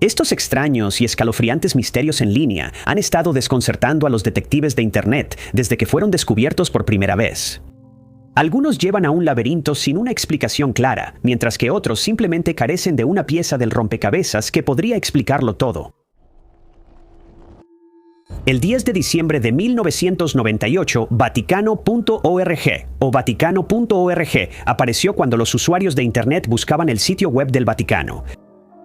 Estos extraños y escalofriantes misterios en línea han estado desconcertando a los detectives de Internet desde que fueron descubiertos por primera vez. Algunos llevan a un laberinto sin una explicación clara, mientras que otros simplemente carecen de una pieza del rompecabezas que podría explicarlo todo. El 10 de diciembre de 1998, Vaticano.org o Vaticano.org apareció cuando los usuarios de Internet buscaban el sitio web del Vaticano.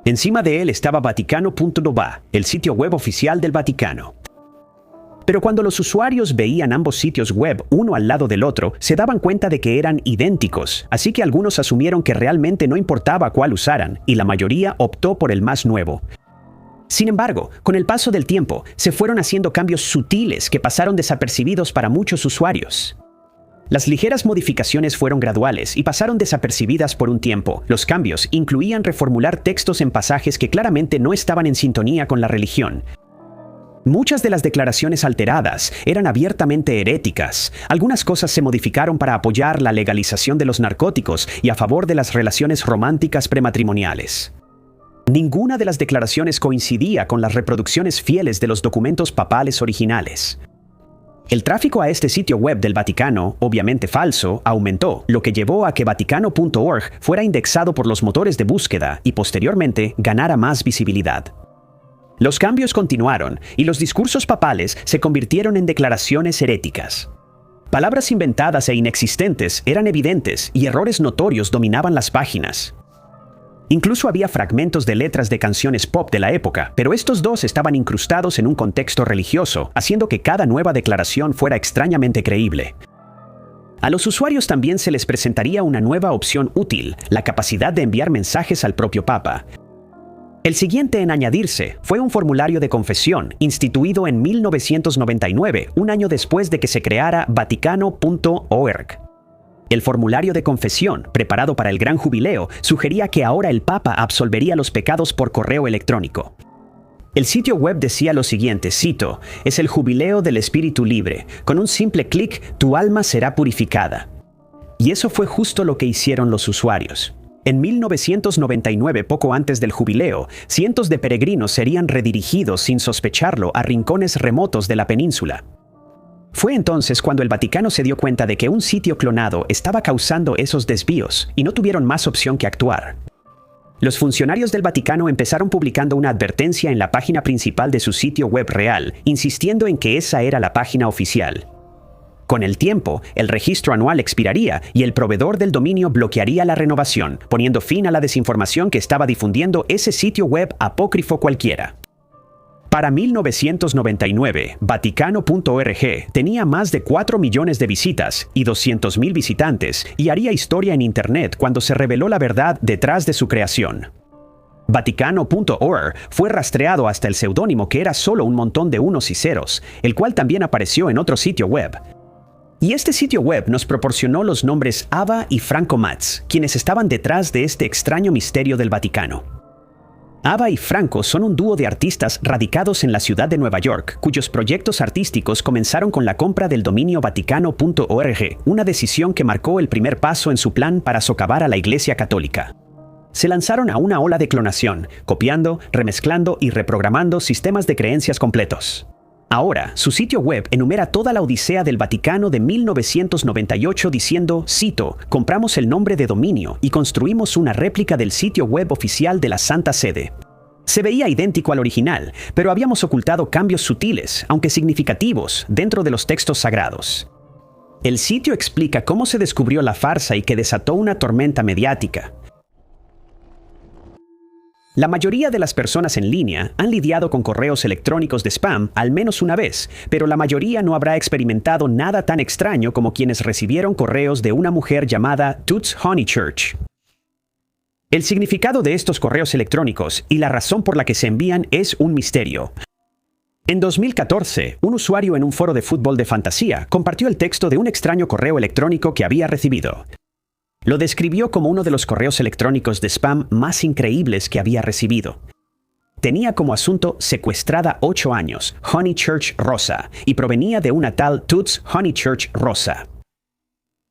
Encima de él estaba Vaticano.va, el sitio web oficial del Vaticano. Pero cuando los usuarios veían ambos sitios web uno al lado del otro, se daban cuenta de que eran idénticos, así que algunos asumieron que realmente no importaba cuál usaran, y la mayoría optó por el más nuevo. Sin embargo, con el paso del tiempo, se fueron haciendo cambios sutiles que pasaron desapercibidos para muchos usuarios. Las ligeras modificaciones fueron graduales y pasaron desapercibidas por un tiempo. Los cambios incluían reformular textos en pasajes que claramente no estaban en sintonía con la religión. Muchas de las declaraciones alteradas eran abiertamente heréticas. Algunas cosas se modificaron para apoyar la legalización de los narcóticos y a favor de las relaciones románticas prematrimoniales. Ninguna de las declaraciones coincidía con las reproducciones fieles de los documentos papales originales. El tráfico a este sitio web del Vaticano, obviamente falso, aumentó, lo que llevó a que Vaticano.org fuera indexado por los motores de búsqueda y posteriormente ganara más visibilidad. Los cambios continuaron y los discursos papales se convirtieron en declaraciones heréticas. Palabras inventadas e inexistentes eran evidentes y errores notorios dominaban las páginas. Incluso había fragmentos de letras de canciones pop de la época, pero estos dos estaban incrustados en un contexto religioso, haciendo que cada nueva declaración fuera extrañamente creíble. A los usuarios también se les presentaría una nueva opción útil, la capacidad de enviar mensajes al propio Papa. El siguiente en añadirse fue un formulario de confesión, instituido en 1999, un año después de que se creara Vaticano.org. El formulario de confesión, preparado para el Gran Jubileo, sugería que ahora el Papa absolvería los pecados por correo electrónico. El sitio web decía lo siguiente, cito, «Es el jubileo del espíritu libre. Con un simple clic, tu alma será purificada». Y eso fue justo lo que hicieron los usuarios. En 1999, poco antes del jubileo, cientos de peregrinos serían redirigidos sin sospecharlo a rincones remotos de la península. Fue entonces cuando el Vaticano se dio cuenta de que un sitio clonado estaba causando esos desvíos y no tuvieron más opción que actuar. Los funcionarios del Vaticano empezaron publicando una advertencia en la página principal de su sitio web real, insistiendo en que esa era la página oficial. Con el tiempo, el registro anual expiraría y el proveedor del dominio bloquearía la renovación, poniendo fin a la desinformación que estaba difundiendo ese sitio web apócrifo cualquiera. Para 1999, Vaticano.org tenía más de 4 millones de visitas y 200,000 visitantes y haría historia en Internet cuando se reveló la verdad detrás de su creación. Vaticano.org fue rastreado hasta el seudónimo que era solo un montón de unos y ceros, el cual también apareció en otro sitio web. Y este sitio web nos proporcionó los nombres Ava y Franco Matz, quienes estaban detrás de este extraño misterio del Vaticano. Ava y Franco son un dúo de artistas radicados en la ciudad de Nueva York, cuyos proyectos artísticos comenzaron con la compra del dominio Vaticano.org, una decisión que marcó el primer paso en su plan para socavar a la Iglesia Católica. Se lanzaron a una ola de clonación, copiando, remezclando y reprogramando sistemas de creencias completos. Ahora, su sitio web enumera toda la odisea del Vaticano de 1998 diciendo, cito, «Compramos el nombre de dominio y construimos una réplica del sitio web oficial de la Santa Sede». Se veía idéntico al original, pero habíamos ocultado cambios sutiles, aunque significativos, dentro de los textos sagrados. El sitio explica cómo se descubrió la farsa y que desató una tormenta mediática. La mayoría de las personas en línea han lidiado con correos electrónicos de spam al menos una vez, pero la mayoría no habrá experimentado nada tan extraño como quienes recibieron correos de una mujer llamada Toots Honeychurch. El significado de estos correos electrónicos y la razón por la que se envían es un misterio. En 2014, un usuario en un foro de fútbol de fantasía compartió el texto de un extraño correo electrónico que había recibido. Lo describió como uno de los correos electrónicos de spam más increíbles que había recibido. Tenía como asunto secuestrada 8 años, Honeychurch Rosa, y provenía de una tal Toots Honeychurch Rosa.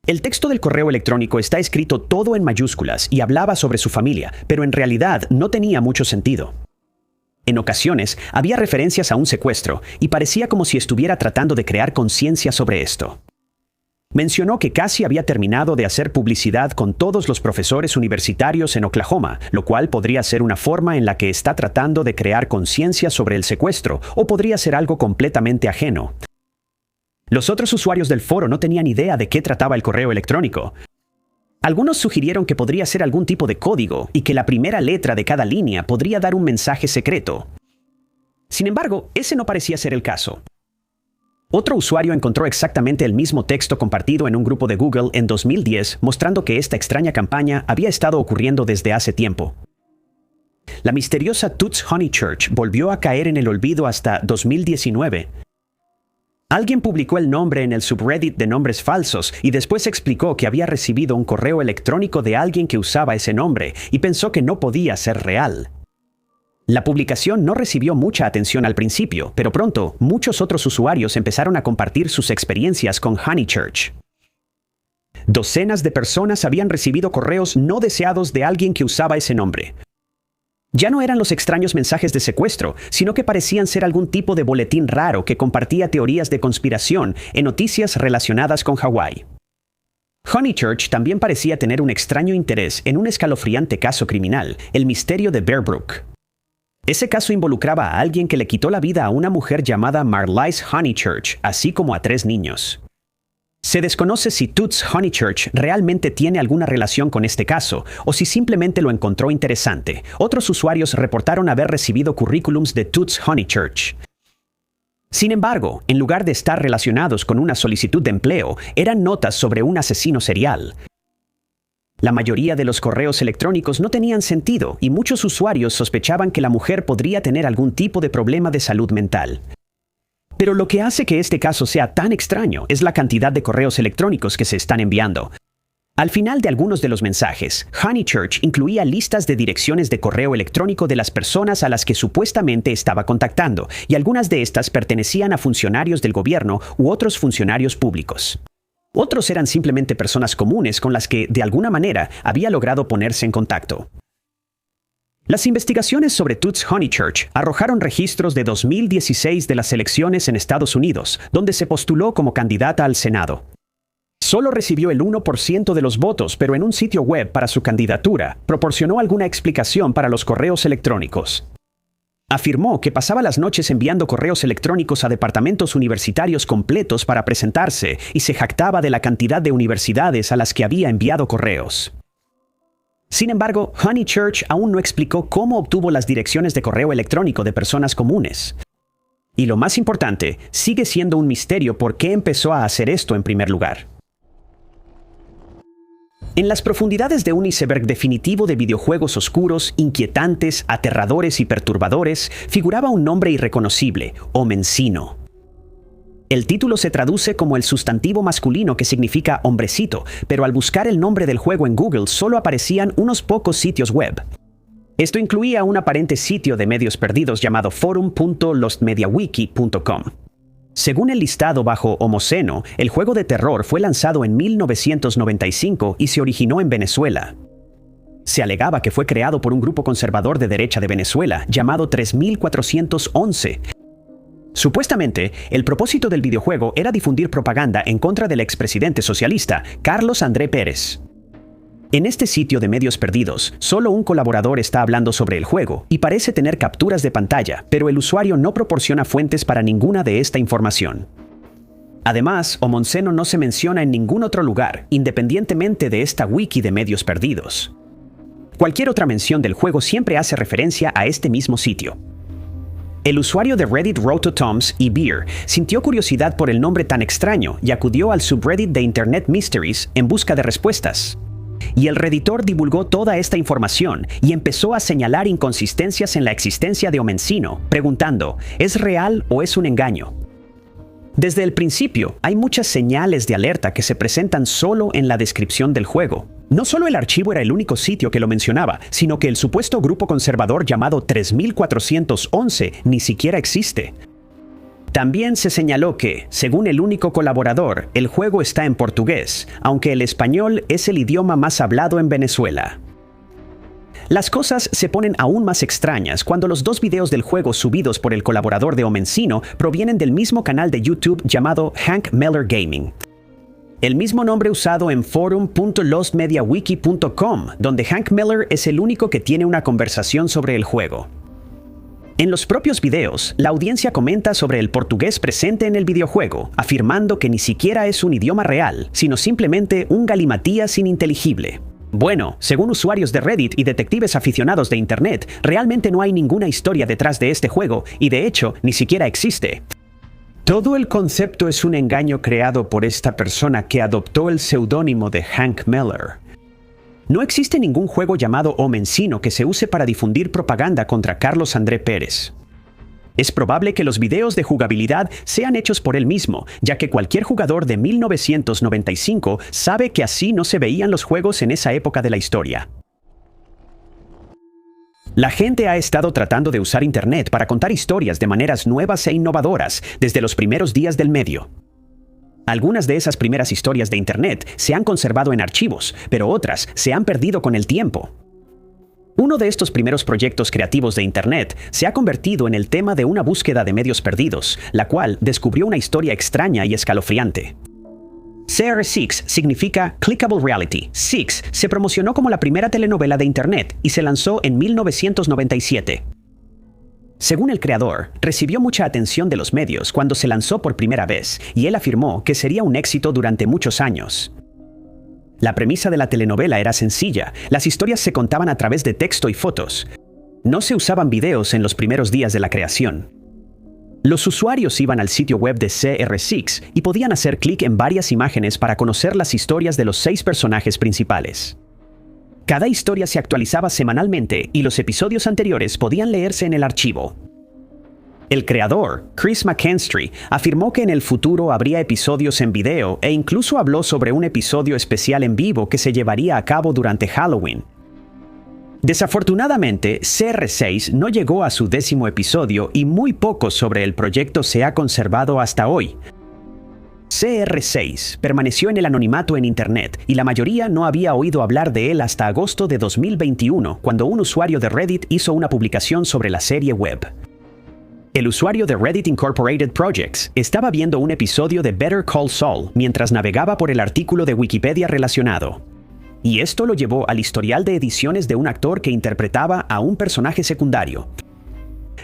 El texto del correo electrónico está escrito todo en mayúsculas y hablaba sobre su familia, pero en realidad no tenía mucho sentido. En ocasiones, había referencias a un secuestro, y parecía como si estuviera tratando de crear conciencia sobre esto. Mencionó que casi había terminado de hacer publicidad con todos los profesores universitarios en Oklahoma, lo cual podría ser una forma en la que está tratando de crear conciencia sobre el secuestro, o podría ser algo completamente ajeno. Los otros usuarios del foro no tenían idea de qué trataba el correo electrónico. Algunos sugirieron que podría ser algún tipo de código y que la primera letra de cada línea podría dar un mensaje secreto. Sin embargo, ese no parecía ser el caso. Otro usuario encontró exactamente el mismo texto compartido en un grupo de Google en 2010, mostrando que esta extraña campaña había estado ocurriendo desde hace tiempo. La misteriosa Toots Honeychurch volvió a caer en el olvido hasta 2019. Alguien publicó el nombre en el subreddit de nombres falsos y después explicó que había recibido un correo electrónico de alguien que usaba ese nombre y pensó que no podía ser real. La publicación no recibió mucha atención al principio, pero pronto muchos otros usuarios empezaron a compartir sus experiencias con Honeychurch. Docenas de personas habían recibido correos no deseados de alguien que usaba ese nombre. Ya no eran los extraños mensajes de secuestro, sino que parecían ser algún tipo de boletín raro que compartía teorías de conspiración en noticias relacionadas con Hawái. Honeychurch también parecía tener un extraño interés en un escalofriante caso criminal, el misterio de Bear Brook. Ese caso involucraba a alguien que le quitó la vida a una mujer llamada Marlies Honeychurch, así como a 3 niños. Se desconoce si Toots Honeychurch realmente tiene alguna relación con este caso, o si simplemente lo encontró interesante. Otros usuarios reportaron haber recibido currículums de Toots Honeychurch. Sin embargo, en lugar de estar relacionados con una solicitud de empleo, eran notas sobre un asesino serial. La mayoría de los correos electrónicos no tenían sentido y muchos usuarios sospechaban que la mujer podría tener algún tipo de problema de salud mental. Pero lo que hace que este caso sea tan extraño es la cantidad de correos electrónicos que se están enviando. Al final de algunos de los mensajes, Honeychurch incluía listas de direcciones de correo electrónico de las personas a las que supuestamente estaba contactando, y algunas de estas pertenecían a funcionarios del gobierno u otros funcionarios públicos. Otros eran simplemente personas comunes con las que, de alguna manera, había logrado ponerse en contacto. Las investigaciones sobre Toots Honeychurch arrojaron registros de 2016 de las elecciones en Estados Unidos, donde se postuló como candidata al Senado. Solo recibió el 1% de los votos, pero en un sitio web para su candidatura, proporcionó alguna explicación para los correos electrónicos. Afirmó que pasaba las noches enviando correos electrónicos a departamentos universitarios completos para presentarse y se jactaba de la cantidad de universidades a las que había enviado correos. Sin embargo, Honeychurch aún no explicó cómo obtuvo las direcciones de correo electrónico de personas comunes. Y lo más importante, sigue siendo un misterio por qué empezó a hacer esto en primer lugar. En las profundidades de un iceberg definitivo de videojuegos oscuros, inquietantes, aterradores y perturbadores, figuraba un nombre irreconocible, Omencino. El título se traduce como el sustantivo masculino que significa hombrecito, pero al buscar el nombre del juego en Google solo aparecían unos pocos sitios web. Esto incluía un aparente sitio de medios perdidos llamado forum.lostmediawiki.com. Según el listado bajo Homoceno, el juego de terror fue lanzado en 1995 y se originó en Venezuela. Se alegaba que fue creado por un grupo conservador de derecha de Venezuela llamado 3411. Supuestamente, el propósito del videojuego era difundir propaganda en contra del expresidente socialista, Carlos André Pérez. En este sitio de medios perdidos, solo un colaborador está hablando sobre el juego y parece tener capturas de pantalla, pero el usuario no proporciona fuentes para ninguna de esta información. Además, Omonceno no se menciona en ningún otro lugar, independientemente de esta wiki de medios perdidos. Cualquier otra mención del juego siempre hace referencia a este mismo sitio. El usuario de Reddit Rototoms y Beer sintió curiosidad por el nombre tan extraño y acudió al subreddit de Internet Mysteries en busca de respuestas. Y el redditor divulgó toda esta información y empezó a señalar inconsistencias en la existencia de Omencino, preguntando, ¿es real o es un engaño? Desde el principio, hay muchas señales de alerta que se presentan solo en la descripción del juego. No solo el archivo era el único sitio que lo mencionaba, sino que el supuesto grupo conservador llamado 3411 ni siquiera existe. También se señaló que, según el único colaborador, el juego está en portugués, aunque el español es el idioma más hablado en Venezuela. Las cosas se ponen aún más extrañas cuando los dos videos del juego subidos por el colaborador de Omencino provienen del mismo canal de YouTube llamado Hank Miller Gaming. El mismo nombre usado en forum.lostmediawiki.com, donde Hank Miller es el único que tiene una conversación sobre el juego. En los propios videos, la audiencia comenta sobre el portugués presente en el videojuego, afirmando que ni siquiera es un idioma real, sino simplemente un galimatías ininteligible. Bueno, según usuarios de Reddit y detectives aficionados de Internet, realmente no hay ninguna historia detrás de este juego y de hecho ni siquiera existe. Todo el concepto es un engaño creado por esta persona que adoptó el seudónimo de Hank Miller. No existe ningún juego llamado Omencino que se use para difundir propaganda contra Carlos André Pérez. Es probable que los videos de jugabilidad sean hechos por él mismo, ya que cualquier jugador de 1995 sabe que así no se veían los juegos en esa época de la historia. La gente ha estado tratando de usar Internet para contar historias de maneras nuevas e innovadoras desde los primeros días del medio. Algunas de esas primeras historias de Internet se han conservado en archivos, pero otras se han perdido con el tiempo. Uno de estos primeros proyectos creativos de Internet se ha convertido en el tema de una búsqueda de medios perdidos, la cual descubrió una historia extraña y escalofriante. CR6 significa Clickable Reality. Six se promocionó como la primera telenovela de Internet y se lanzó en 1997. Según el creador, recibió mucha atención de los medios cuando se lanzó por primera vez, y él afirmó que sería un éxito durante muchos años. La premisa de la telenovela era sencilla, las historias se contaban a través de texto y fotos. No se usaban videos en los primeros días de la creación. Los usuarios iban al sitio web de CR6 y podían hacer clic en varias imágenes para conocer las historias de los 6 personajes principales. Cada historia se actualizaba semanalmente y los episodios anteriores podían leerse en el archivo. El creador, Chris McKinstry, afirmó que en el futuro habría episodios en video e incluso habló sobre un episodio especial en vivo que se llevaría a cabo durante Halloween. Desafortunadamente, CR6 no llegó a su 10º episodio y muy poco sobre el proyecto se ha conservado hasta hoy. CR6 permaneció en el anonimato en Internet y la mayoría no había oído hablar de él hasta agosto de 2021, cuando un usuario de Reddit hizo una publicación sobre la serie web. El usuario de Reddit Incorporated Projects estaba viendo un episodio de Better Call Saul mientras navegaba por el artículo de Wikipedia relacionado. Y esto lo llevó al historial de ediciones de un actor que interpretaba a un personaje secundario.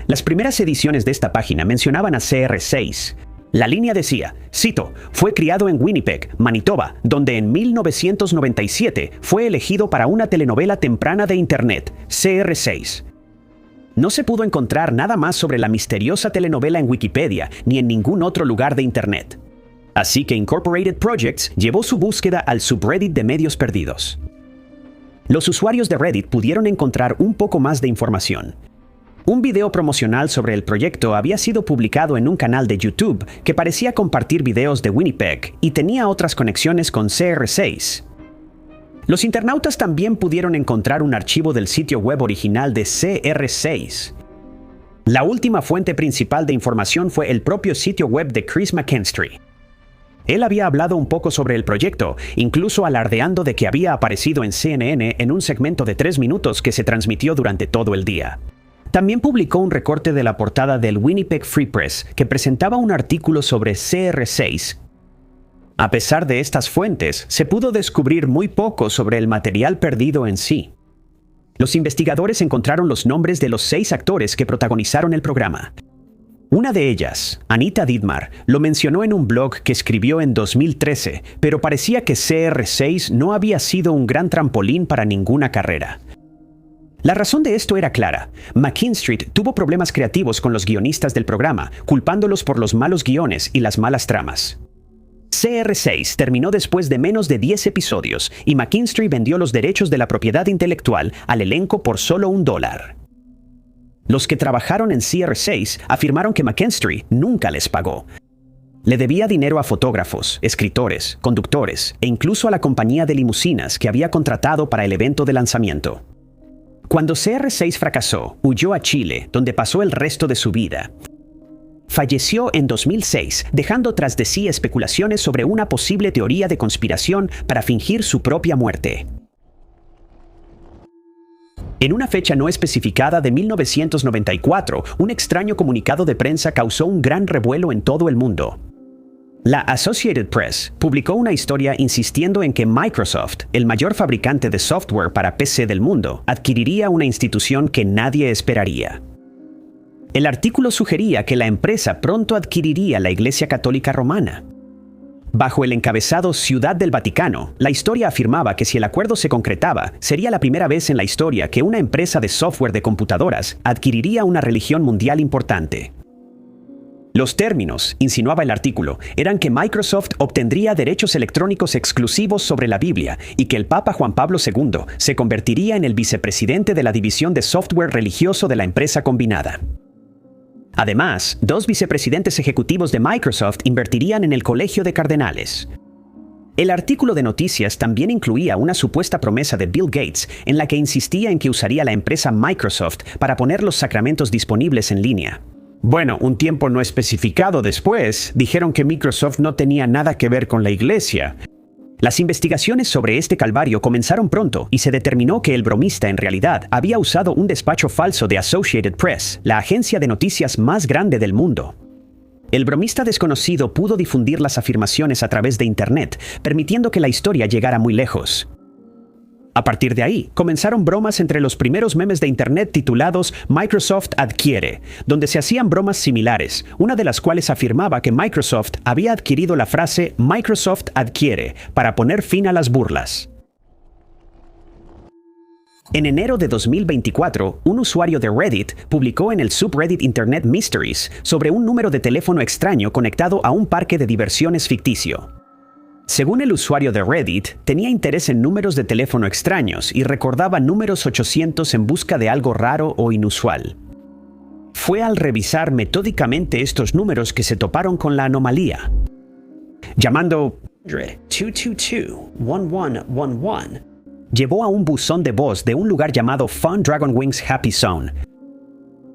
Las primeras ediciones de esta página mencionaban a CR6. La línea decía, cito, fue criado en Winnipeg, Manitoba, donde en 1997 fue elegido para una telenovela temprana de Internet, CR6. No se pudo encontrar nada más sobre la misteriosa telenovela en Wikipedia ni en ningún otro lugar de Internet. Así que Incorporated Projects llevó su búsqueda al subreddit de medios perdidos. Los usuarios de Reddit pudieron encontrar un poco más de información. Un video promocional sobre el proyecto había sido publicado en un canal de YouTube que parecía compartir videos de Winnipeg y tenía otras conexiones con CR6. Los internautas también pudieron encontrar un archivo del sitio web original de CR6. La última fuente principal de información fue el propio sitio web de Chris McKinstry. Él había hablado un poco sobre el proyecto, incluso alardeando de que había aparecido en CNN en un segmento de 3 minutos que se transmitió durante todo el día. También publicó un recorte de la portada del Winnipeg Free Press que presentaba un artículo sobre CR6. A pesar de estas fuentes, se pudo descubrir muy poco sobre el material perdido en sí. Los investigadores encontraron los nombres de los 6 actores que protagonizaron el programa. Una de ellas, Anita Dittmar, lo mencionó en un blog que escribió en 2013, pero parecía que CR6 no había sido un gran trampolín para ninguna carrera. La razón de esto era clara. McKinstry tuvo problemas creativos con los guionistas del programa, culpándolos por los malos guiones y las malas tramas. CR6 terminó después de menos de 10 episodios y McKinstry vendió los derechos de la propiedad intelectual al elenco por solo $1. Los que trabajaron en CR6 afirmaron que McKinstry nunca les pagó. Le debía dinero a fotógrafos, escritores, conductores e incluso a la compañía de limusinas que había contratado para el evento de lanzamiento. Cuando CR6 fracasó, huyó a Chile, donde pasó el resto de su vida. Falleció en 2006, dejando tras de sí especulaciones sobre una posible teoría de conspiración para fingir su propia muerte. En una fecha no especificada de 1994, un extraño comunicado de prensa causó un gran revuelo en todo el mundo. La Associated Press publicó una historia insistiendo en que Microsoft, el mayor fabricante de software para PC del mundo, adquiriría una institución que nadie esperaría. El artículo sugería que la empresa pronto adquiriría la Iglesia Católica Romana. Bajo el encabezado Ciudad del Vaticano, la historia afirmaba que si el acuerdo se concretaba, sería la primera vez en la historia que una empresa de software de computadoras adquiriría una religión mundial importante. Los términos, insinuaba el artículo, eran que Microsoft obtendría derechos electrónicos exclusivos sobre la Biblia y que el Papa Juan Pablo II se convertiría en el vicepresidente de la división de software religioso de la empresa combinada. Además, 2 vicepresidentes ejecutivos de Microsoft invertirían en el Colegio de Cardenales. El artículo de noticias también incluía una supuesta promesa de Bill Gates en la que insistía en que usaría la empresa Microsoft para poner los sacramentos disponibles en línea. Bueno, un tiempo no especificado después, dijeron que Microsoft no tenía nada que ver con la iglesia. Las investigaciones sobre este calvario comenzaron pronto y se determinó que el bromista en realidad había usado un despacho falso de Associated Press, la agencia de noticias más grande del mundo. El bromista desconocido pudo difundir las afirmaciones a través de Internet, permitiendo que la historia llegara muy lejos. A partir de ahí, comenzaron bromas entre los primeros memes de Internet titulados Microsoft adquiere, donde se hacían bromas similares, una de las cuales afirmaba que Microsoft había adquirido la frase Microsoft adquiere para poner fin a las burlas. En enero de 2024, un usuario de Reddit publicó en el subreddit Internet Mysteries sobre un número de teléfono extraño conectado a un parque de diversiones ficticio. Según el usuario de Reddit, tenía interés en números de teléfono extraños y recordaba números 800 en busca de algo raro o inusual. Fue al revisar metódicamente estos números que se toparon con la anomalía. Llamando 222-1111, llevó a un buzón de voz de un lugar llamado Fun Dragon Wings Happy Zone.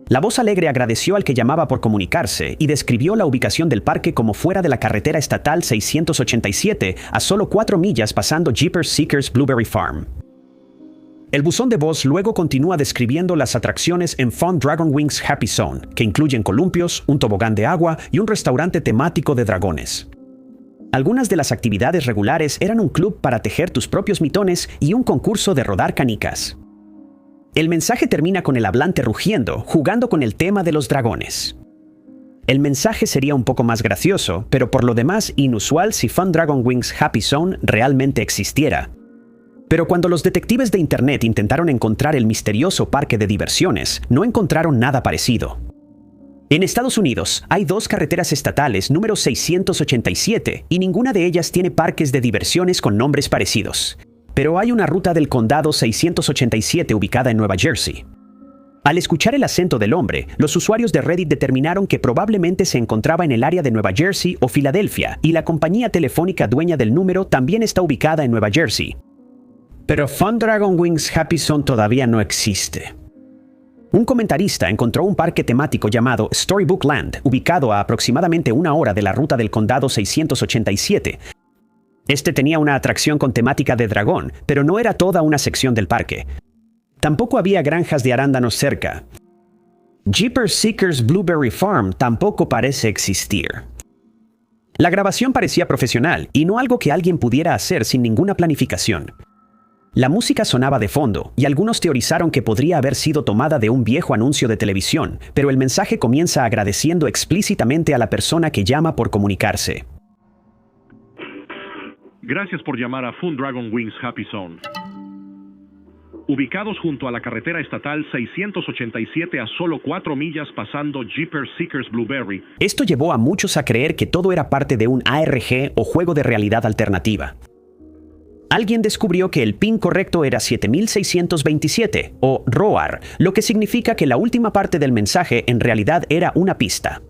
La voz alegre agradeció al que llamaba por comunicarse y describió la ubicación del parque como fuera de la carretera estatal 687 a solo 4 millas pasando Jeepers Seekers Blueberry Farm. El buzón de voz luego continúa describiendo las atracciones en Fun Dragon Wings Happy Zone, que incluyen columpios, un tobogán de agua y un restaurante temático de dragones. Algunas de las actividades regulares eran un club para tejer tus propios mitones y un concurso de rodar canicas. El mensaje termina con el hablante rugiendo, jugando con el tema de los dragones. El mensaje sería un poco más gracioso, pero por lo demás inusual si Fun Dragon Wings Happy Zone realmente existiera. Pero cuando los detectives de Internet intentaron encontrar el misterioso parque de diversiones, no encontraron nada parecido. En Estados Unidos, hay 2 carreteras estatales número 687 y ninguna de ellas tiene parques de diversiones con nombres parecidos. Pero hay una ruta del condado 687 ubicada en Nueva Jersey. Al escuchar el acento del hombre, los usuarios de Reddit determinaron que probablemente se encontraba en el área de Nueva Jersey o Filadelfia, y la compañía telefónica dueña del número también está ubicada en Nueva Jersey. Pero Fun Dragon Wings Happy Zone todavía no existe. Un comentarista encontró un parque temático llamado Storybook Land, ubicado a aproximadamente 1 hora de la ruta del condado 687. Este tenía una atracción con temática de dragón, pero no era toda una sección del parque. Tampoco había granjas de arándanos cerca. Jeepers Seekers Blueberry Farm tampoco parece existir. La grabación parecía profesional y no algo que alguien pudiera hacer sin ninguna planificación. La música sonaba de fondo y algunos teorizaron que podría haber sido tomada de un viejo anuncio de televisión, pero el mensaje comienza agradeciendo explícitamente a la persona que llama por comunicarse. Gracias por llamar a Fun Dragon Wings Happy Zone. Ubicados junto a la carretera estatal 687 a solo 4 millas pasando Jeepers Seekers Blueberry. Esto llevó a muchos a creer que todo era parte de un ARG o juego de realidad alternativa. Alguien descubrió que el PIN correcto era 7627 o ROAR, lo que significa que la última parte del mensaje en realidad era una pista.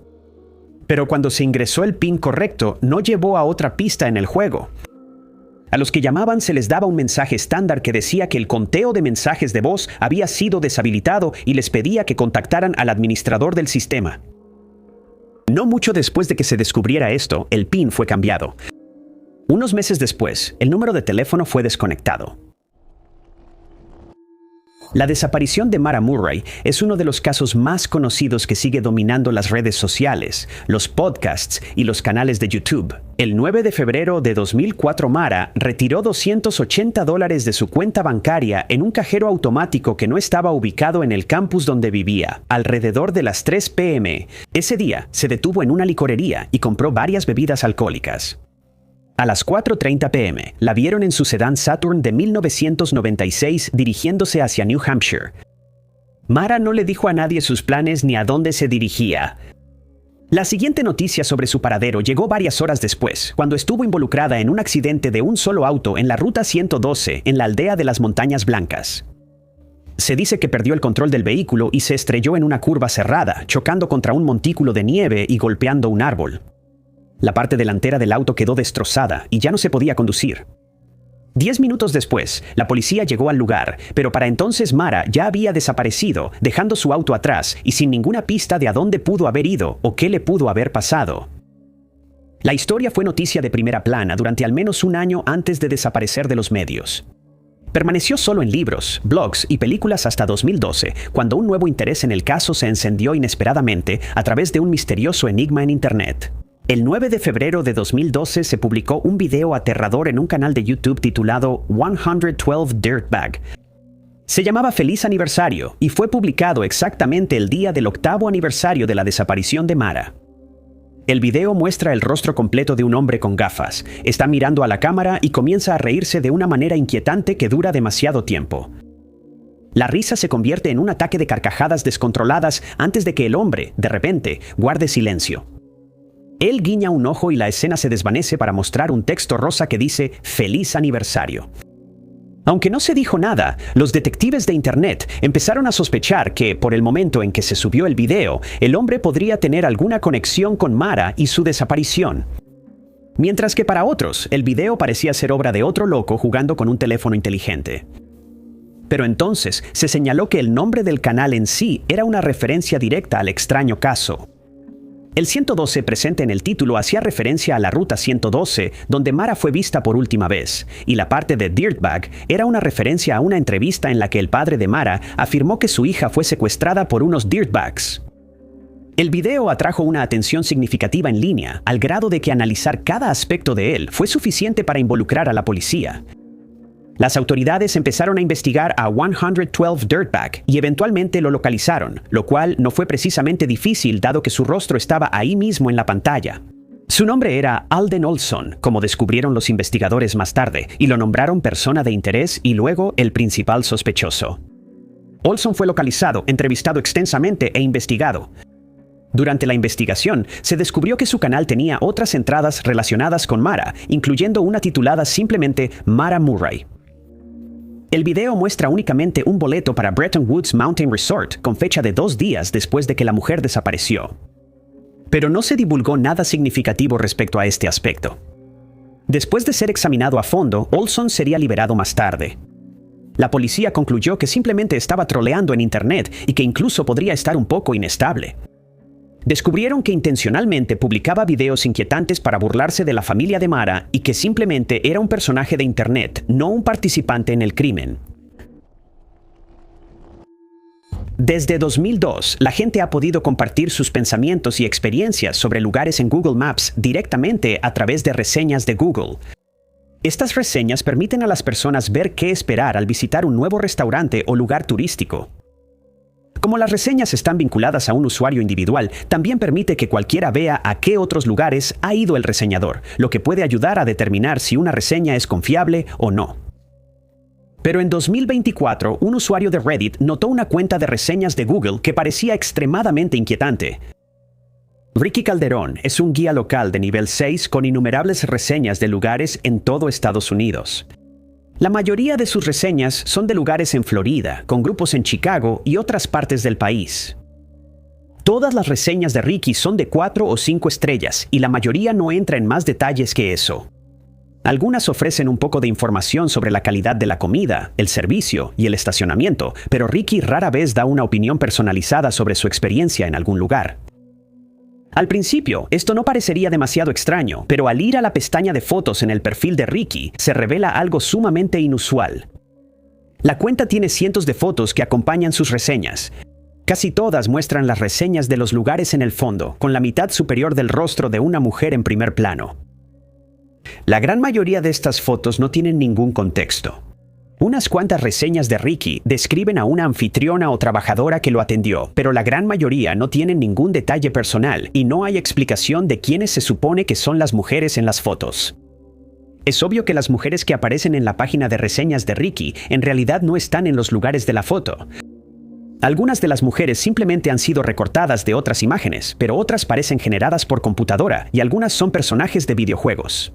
Pero cuando se ingresó el PIN correcto, no llevó a otra pista en el juego. A los que llamaban se les daba un mensaje estándar que decía que el conteo de mensajes de voz había sido deshabilitado y les pedía que contactaran al administrador del sistema. No mucho después de que se descubriera esto, el PIN fue cambiado. Unos meses después, el número de teléfono fue desconectado. La desaparición de Mara Murray es uno de los casos más conocidos que sigue dominando las redes sociales, los podcasts y los canales de YouTube. El 9 de febrero de 2004, Mara retiró $280 de su cuenta bancaria en un cajero automático que no estaba ubicado en el campus donde vivía, alrededor de las 3 p.m. Ese día se detuvo en una licorería y compró varias bebidas alcohólicas. A las 4:30 p.m., la vieron en su sedán Saturn de 1996 dirigiéndose hacia New Hampshire. Mara no le dijo a nadie sus planes ni a dónde se dirigía. La siguiente noticia sobre su paradero llegó varias horas después, cuando estuvo involucrada en un accidente de un solo auto en la Ruta 112 en la aldea de las Montañas Blancas. Se dice que perdió el control del vehículo y se estrelló en una curva cerrada, chocando contra un montículo de nieve y golpeando un árbol. La parte delantera del auto quedó destrozada y ya no se podía conducir. 10 minutos después, la policía llegó al lugar, pero para entonces Mara ya había desaparecido, dejando su auto atrás y sin ninguna pista de a dónde pudo haber ido o qué le pudo haber pasado. La historia fue noticia de primera plana durante al menos un año antes de desaparecer de los medios. Permaneció solo en libros, blogs y películas hasta 2012, cuando un nuevo interés en el caso se encendió inesperadamente a través de un misterioso enigma en Internet. El 9 de febrero de 2012 se publicó un video aterrador en un canal de YouTube titulado 112 Dirtbag. Se llamaba Feliz Aniversario y fue publicado exactamente el día del 8º aniversario de la desaparición de Mara. El video muestra el rostro completo de un hombre con gafas. Está mirando a la cámara y comienza a reírse de una manera inquietante que dura demasiado tiempo. La risa se convierte en un ataque de carcajadas descontroladas antes de que el hombre, de repente, guarde silencio. Él guiña un ojo y la escena se desvanece para mostrar un texto rosa que dice «Feliz aniversario». Aunque no se dijo nada, los detectives de Internet empezaron a sospechar que, por el momento en que se subió el video, el hombre podría tener alguna conexión con Mara y su desaparición. Mientras que para otros, el video parecía ser obra de otro loco jugando con un teléfono inteligente. Pero entonces se señaló que el nombre del canal en sí era una referencia directa al extraño caso. El 112 presente en el título hacía referencia a la Ruta 112, donde Mara fue vista por última vez, y la parte de Dirtbag era una referencia a una entrevista en la que el padre de Mara afirmó que su hija fue secuestrada por unos dirtbags. El video atrajo una atención significativa en línea, al grado de que analizar cada aspecto de él fue suficiente para involucrar a la policía. Las autoridades empezaron a investigar a 112 Dirtbag y eventualmente lo localizaron, lo cual no fue precisamente difícil dado que su rostro estaba ahí mismo en la pantalla. Su nombre era Alden Olson, como descubrieron los investigadores más tarde, y lo nombraron persona de interés y luego el principal sospechoso. Olson fue localizado, entrevistado extensamente e investigado. Durante la investigación, se descubrió que su canal tenía otras entradas relacionadas con Mara, incluyendo una titulada simplemente Mara Murray. El video muestra únicamente un boleto para Bretton Woods Mountain Resort con fecha de 2 días después de que la mujer desapareció. Pero no se divulgó nada significativo respecto a este aspecto. Después de ser examinado a fondo, Olson sería liberado más tarde. La policía concluyó que simplemente estaba troleando en Internet y que incluso podría estar un poco inestable. Descubrieron que intencionalmente publicaba videos inquietantes para burlarse de la familia de Mara y que simplemente era un personaje de Internet, no un participante en el crimen. Desde 2002, la gente ha podido compartir sus pensamientos y experiencias sobre lugares en Google Maps directamente a través de reseñas de Google. Estas reseñas permiten a las personas ver qué esperar al visitar un nuevo restaurante o lugar turístico. Como las reseñas están vinculadas a un usuario individual, también permite que cualquiera vea a qué otros lugares ha ido el reseñador, lo que puede ayudar a determinar si una reseña es confiable o no. Pero en 2024, un usuario de Reddit notó una cuenta de reseñas de Google que parecía extremadamente inquietante. Ricky Calderón es un guía local de nivel 6 con innumerables reseñas de lugares en todo Estados Unidos. La mayoría de sus reseñas son de lugares en Florida, con grupos en Chicago y otras partes del país. Todas las reseñas de Ricky son de 4 o 5 estrellas y la mayoría no entra en más detalles que eso. Algunas ofrecen un poco de información sobre la calidad de la comida, el servicio y el estacionamiento, pero Ricky rara vez da una opinión personalizada sobre su experiencia en algún lugar. Al principio, esto no parecería demasiado extraño, pero al ir a la pestaña de fotos en el perfil de Ricky, se revela algo sumamente inusual. La cuenta tiene cientos de fotos que acompañan sus reseñas. Casi todas muestran las reseñas de los lugares en el fondo, con la mitad superior del rostro de una mujer en primer plano. La gran mayoría de estas fotos no tienen ningún contexto. Unas cuantas reseñas de Ricky describen a una anfitriona o trabajadora que lo atendió, pero la gran mayoría no tienen ningún detalle personal y no hay explicación de quiénes se supone que son las mujeres en las fotos. Es obvio que las mujeres que aparecen en la página de reseñas de Ricky en realidad no están en los lugares de la foto. Algunas de las mujeres simplemente han sido recortadas de otras imágenes, pero otras parecen generadas por computadora y algunas son personajes de videojuegos.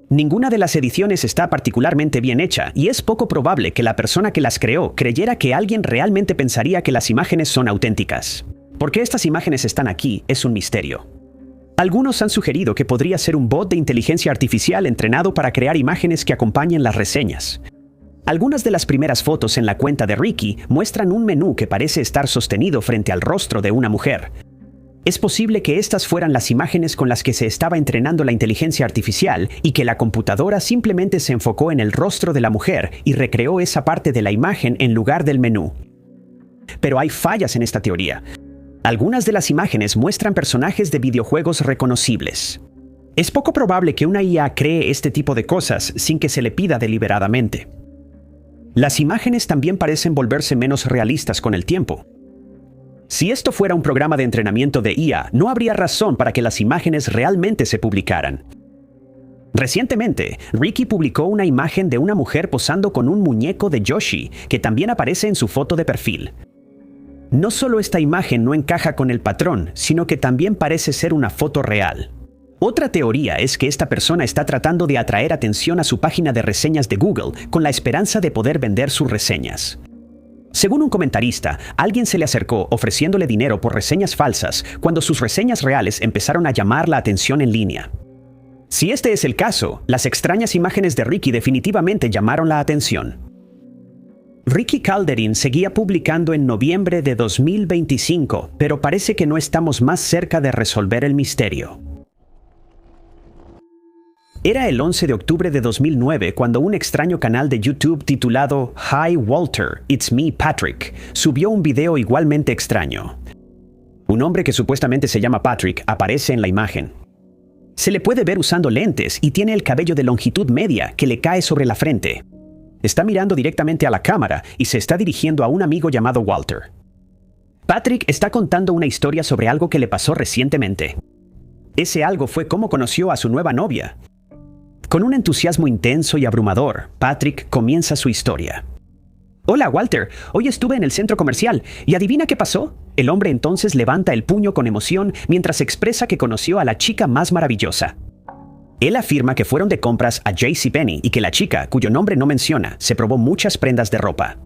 Ninguna de las ediciones está particularmente bien hecha y es poco probable que la persona que las creó creyera que alguien realmente pensaría que las imágenes son auténticas. ¿Por qué estas imágenes están aquí? Es un misterio. Algunos han sugerido que podría ser un bot de inteligencia artificial entrenado para crear imágenes que acompañen las reseñas. Algunas de las primeras fotos en la cuenta de Ricky muestran un menú que parece estar sostenido frente al rostro de una mujer. Es posible que estas fueran las imágenes con las que se estaba entrenando la inteligencia artificial y que la computadora simplemente se enfocó en el rostro de la mujer y recreó esa parte de la imagen en lugar del menú. Pero hay fallas en esta teoría. Algunas de las imágenes muestran personajes de videojuegos reconocibles. Es poco probable que una IA cree este tipo de cosas sin que se le pida deliberadamente. Las imágenes también parecen volverse menos realistas con el tiempo. Si esto fuera un programa de entrenamiento de IA, no habría razón para que las imágenes realmente se publicaran. Recientemente, Ricky publicó una imagen de una mujer posando con un muñeco de Yoshi, que también aparece en su foto de perfil. No solo esta imagen no encaja con el patrón, sino que también parece ser una foto real. Otra teoría es que esta persona está tratando de atraer atención a su página de reseñas de Google con la esperanza de poder vender sus reseñas. Según un comentarista, alguien se le acercó ofreciéndole dinero por reseñas falsas cuando sus reseñas reales empezaron a llamar la atención en línea. Si este es el caso, las extrañas imágenes de Ricky definitivamente llamaron la atención. Ricky Calderin seguía publicando en noviembre de 2025, pero parece que no estamos más cerca de resolver el misterio. Era el 11 de octubre de 2009 cuando un extraño canal de YouTube titulado Hi Walter, It's Me Patrick subió un video igualmente extraño. Un hombre que supuestamente se llama Patrick aparece en la imagen. Se le puede ver usando lentes y tiene el cabello de longitud media que le cae sobre la frente. Está mirando directamente a la cámara y se está dirigiendo a un amigo llamado Walter. Patrick está contando una historia sobre algo que le pasó recientemente. Ese algo fue cómo conoció a su nueva novia. Con un entusiasmo intenso y abrumador, Patrick comienza su historia. «Hola, Walter. Hoy estuve en el centro comercial. ¿Y adivina qué pasó?» El hombre entonces levanta el puño con emoción mientras expresa que conoció a la chica más maravillosa. Él afirma que fueron de compras a JCPenney y que la chica, cuyo nombre no menciona, se probó muchas prendas de ropa.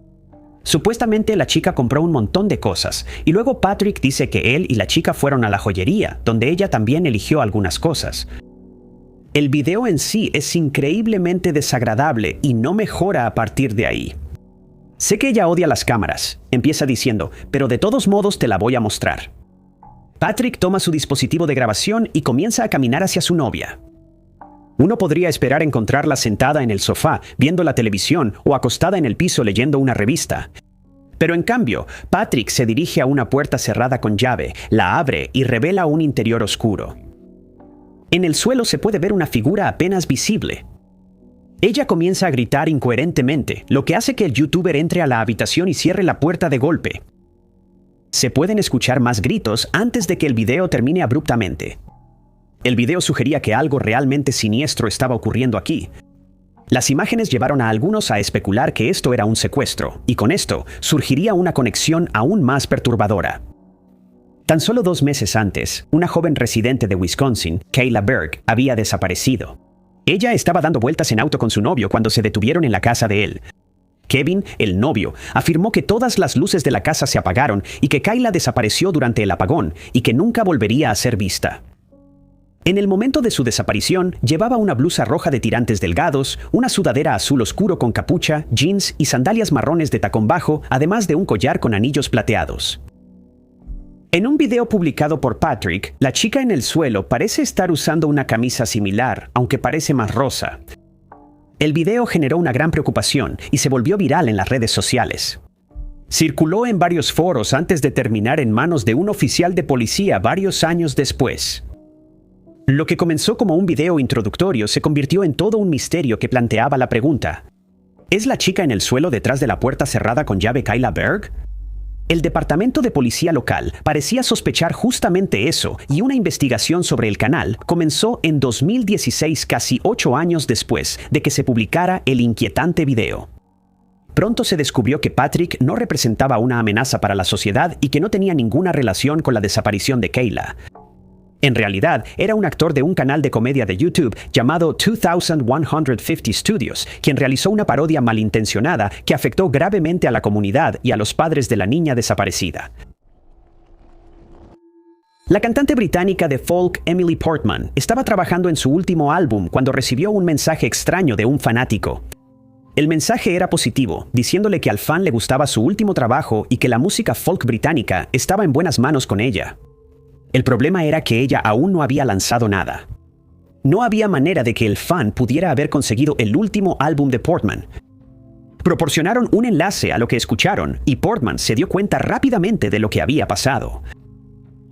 Supuestamente la chica compró un montón de cosas, y luego Patrick dice que él y la chica fueron a la joyería, donde ella también eligió algunas cosas. El video en sí es increíblemente desagradable y no mejora a partir de ahí. Sé que ella odia las cámaras, empieza diciendo, pero de todos modos te la voy a mostrar. Patrick toma su dispositivo de grabación y comienza a caminar hacia su novia. Uno podría esperar encontrarla sentada en el sofá, viendo la televisión o acostada en el piso leyendo una revista. Pero en cambio, Patrick se dirige a una puerta cerrada con llave, la abre y revela un interior oscuro. En el suelo se puede ver una figura apenas visible. Ella comienza a gritar incoherentemente, lo que hace que el youtuber entre a la habitación y cierre la puerta de golpe. Se pueden escuchar más gritos antes de que el video termine abruptamente. El video sugería que algo realmente siniestro estaba ocurriendo aquí. Las imágenes llevaron a algunos a especular que esto era un secuestro, y con esto surgiría una conexión aún más perturbadora. Tan solo 2 meses antes, una joven residente de Wisconsin, Kayla Berg, había desaparecido. Ella estaba dando vueltas en auto con su novio cuando se detuvieron en la casa de él. Kevin, el novio, afirmó que todas las luces de la casa se apagaron y que Kayla desapareció durante el apagón y que nunca volvería a ser vista. En el momento de su desaparición, llevaba una blusa roja de tirantes delgados, una sudadera azul oscuro con capucha, jeans y sandalias marrones de tacón bajo, además de un collar con anillos plateados. En un video publicado por Patrick, la chica en el suelo parece estar usando una camisa similar, aunque parece más rosa. El video generó una gran preocupación y se volvió viral en las redes sociales. Circuló en varios foros antes de terminar en manos de un oficial de policía varios años después. Lo que comenzó como un video introductorio se convirtió en todo un misterio que planteaba la pregunta: ¿es la chica en el suelo detrás de la puerta cerrada con llave Kyla Berg? El departamento de policía local parecía sospechar justamente eso, y una investigación sobre el canal comenzó en 2016, casi 8 años después de que se publicara el inquietante video. Pronto se descubrió que Patrick no representaba una amenaza para la sociedad y que no tenía ninguna relación con la desaparición de Kyla. En realidad, era un actor de un canal de comedia de YouTube llamado 2150 Studios, quien realizó una parodia malintencionada que afectó gravemente a la comunidad y a los padres de la niña desaparecida. La cantante británica de folk Emily Portman estaba trabajando en su último álbum cuando recibió un mensaje extraño de un fanático. El mensaje era positivo, diciéndole que al fan le gustaba su último trabajo y que la música folk británica estaba en buenas manos con ella. El problema era que ella aún no había lanzado nada. No había manera de que el fan pudiera haber conseguido el último álbum de Portman. Proporcionaron un enlace a lo que escucharon y Portman se dio cuenta rápidamente de lo que había pasado.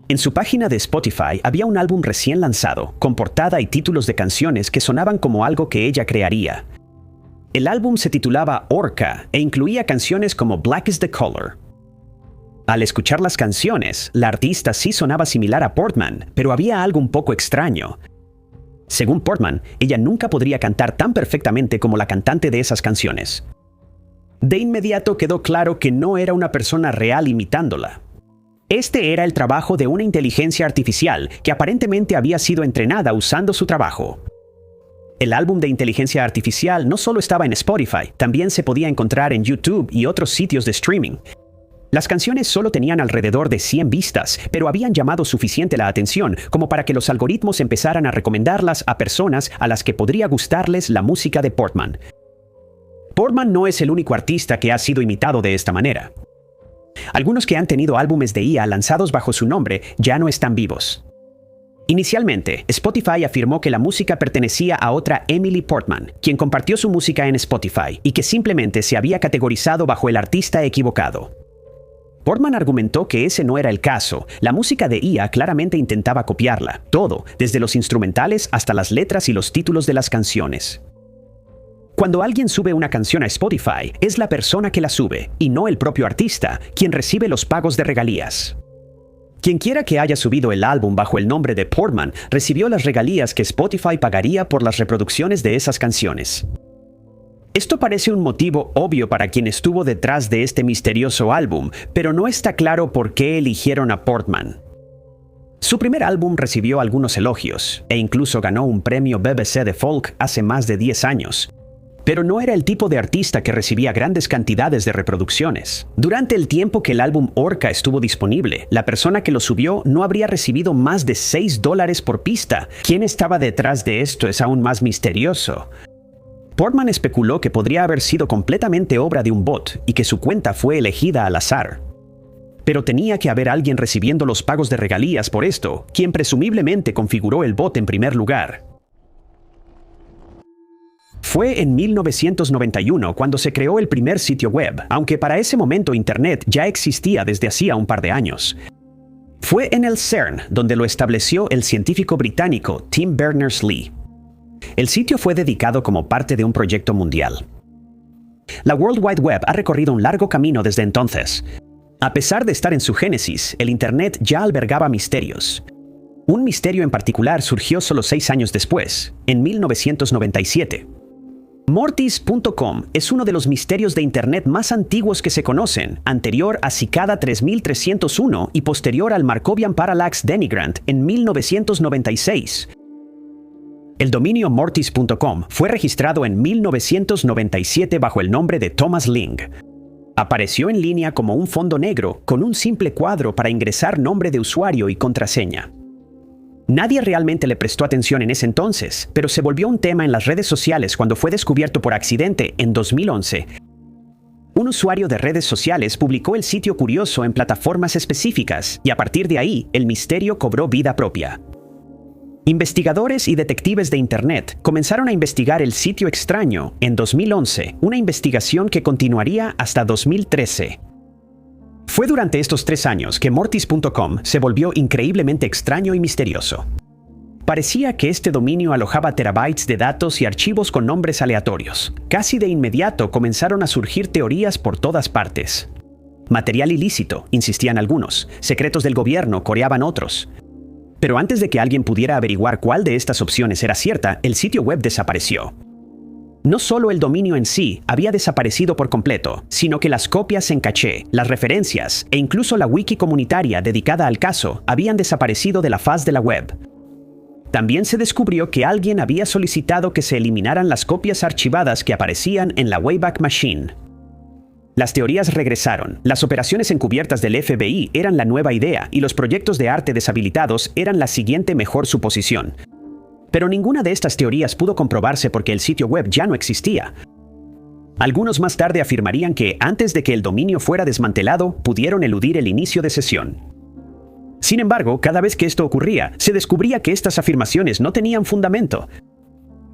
En su página de Spotify había un álbum recién lanzado, con portada y títulos de canciones que sonaban como algo que ella crearía. El álbum se titulaba Orca e incluía canciones como Black is the Color. Al escuchar las canciones, la artista sí sonaba similar a Portman, pero había algo un poco extraño. Según Portman, ella nunca podría cantar tan perfectamente como la cantante de esas canciones. De inmediato quedó claro que no era una persona real imitándola. Este era el trabajo de una inteligencia artificial que aparentemente había sido entrenada usando su trabajo. El álbum de inteligencia artificial no solo estaba en Spotify, también se podía encontrar en YouTube y otros sitios de streaming. Las canciones solo tenían alrededor de 100 vistas, pero habían llamado suficiente la atención como para que los algoritmos empezaran a recomendarlas a personas a las que podría gustarles la música de Portman. Portman no es el único artista que ha sido imitado de esta manera. Algunos que han tenido álbumes de IA lanzados bajo su nombre ya no están vivos. Inicialmente, Spotify afirmó que la música pertenecía a otra Emily Portman, quien compartió su música en Spotify y que simplemente se había categorizado bajo el artista equivocado. Portman argumentó que ese no era el caso. La música de IA claramente intentaba copiarla, todo, desde los instrumentales hasta las letras y los títulos de las canciones. Cuando alguien sube una canción a Spotify, es la persona que la sube, y no el propio artista, quien recibe los pagos de regalías. Quienquiera que haya subido el álbum bajo el nombre de Portman recibió las regalías que Spotify pagaría por las reproducciones de esas canciones. Esto parece un motivo obvio para quien estuvo detrás de este misterioso álbum, pero no está claro por qué eligieron a Portman. Su primer álbum recibió algunos elogios, e incluso ganó un premio BBC de Folk hace más de 10 años. Pero no era el tipo de artista que recibía grandes cantidades de reproducciones. Durante el tiempo que el álbum Orca estuvo disponible, la persona que lo subió no habría recibido más de $6 por pista. ¿Quién estaba detrás de esto es aún más misterioso? Portman especuló que podría haber sido completamente obra de un bot y que su cuenta fue elegida al azar. Pero tenía que haber alguien recibiendo los pagos de regalías por esto, quien presumiblemente configuró el bot en primer lugar. Fue en 1991 cuando se creó el primer sitio web, aunque para ese momento Internet ya existía desde hacía un par de años. Fue en el CERN donde lo estableció el científico británico Tim Berners-Lee. El sitio fue dedicado como parte de un proyecto mundial. La World Wide Web ha recorrido un largo camino desde entonces. A pesar de estar en su génesis, el Internet ya albergaba misterios. Un misterio en particular surgió solo 6 años después, en 1997. Mortis.com es uno de los misterios de Internet más antiguos que se conocen, anterior a Cicada 3301 y posterior al Markovian Parallax Denigrant en 1996. El dominio Mortis.com fue registrado en 1997 bajo el nombre de Thomas Ling. Apareció en línea como un fondo negro con un simple cuadro para ingresar nombre de usuario y contraseña. Nadie realmente le prestó atención en ese entonces, pero se volvió un tema en las redes sociales cuando fue descubierto por accidente en 2011. Un usuario de redes sociales publicó el sitio curioso en plataformas específicas y a partir de ahí el misterio cobró vida propia. Investigadores y detectives de Internet comenzaron a investigar el sitio extraño en 2011, una investigación que continuaría hasta 2013. Fue durante estos 3 años que Mortis.com se volvió increíblemente extraño y misterioso. Parecía que este dominio alojaba terabytes de datos y archivos con nombres aleatorios. Casi de inmediato comenzaron a surgir teorías por todas partes. Material ilícito, insistían algunos. Secretos del gobierno, coreaban otros. Pero antes de que alguien pudiera averiguar cuál de estas opciones era cierta, el sitio web desapareció. No solo el dominio en sí había desaparecido por completo, sino que las copias en caché, las referencias e incluso la wiki comunitaria dedicada al caso habían desaparecido de la faz de la web. También se descubrió que alguien había solicitado que se eliminaran las copias archivadas que aparecían en la Wayback Machine. Las teorías regresaron, las operaciones encubiertas del FBI eran la nueva idea y los proyectos de arte deshabilitados eran la siguiente mejor suposición. Pero ninguna de estas teorías pudo comprobarse porque el sitio web ya no existía. Algunos más tarde afirmarían que, antes de que el dominio fuera desmantelado, pudieron eludir el inicio de sesión. Sin embargo, cada vez que esto ocurría, se descubría que estas afirmaciones no tenían fundamento.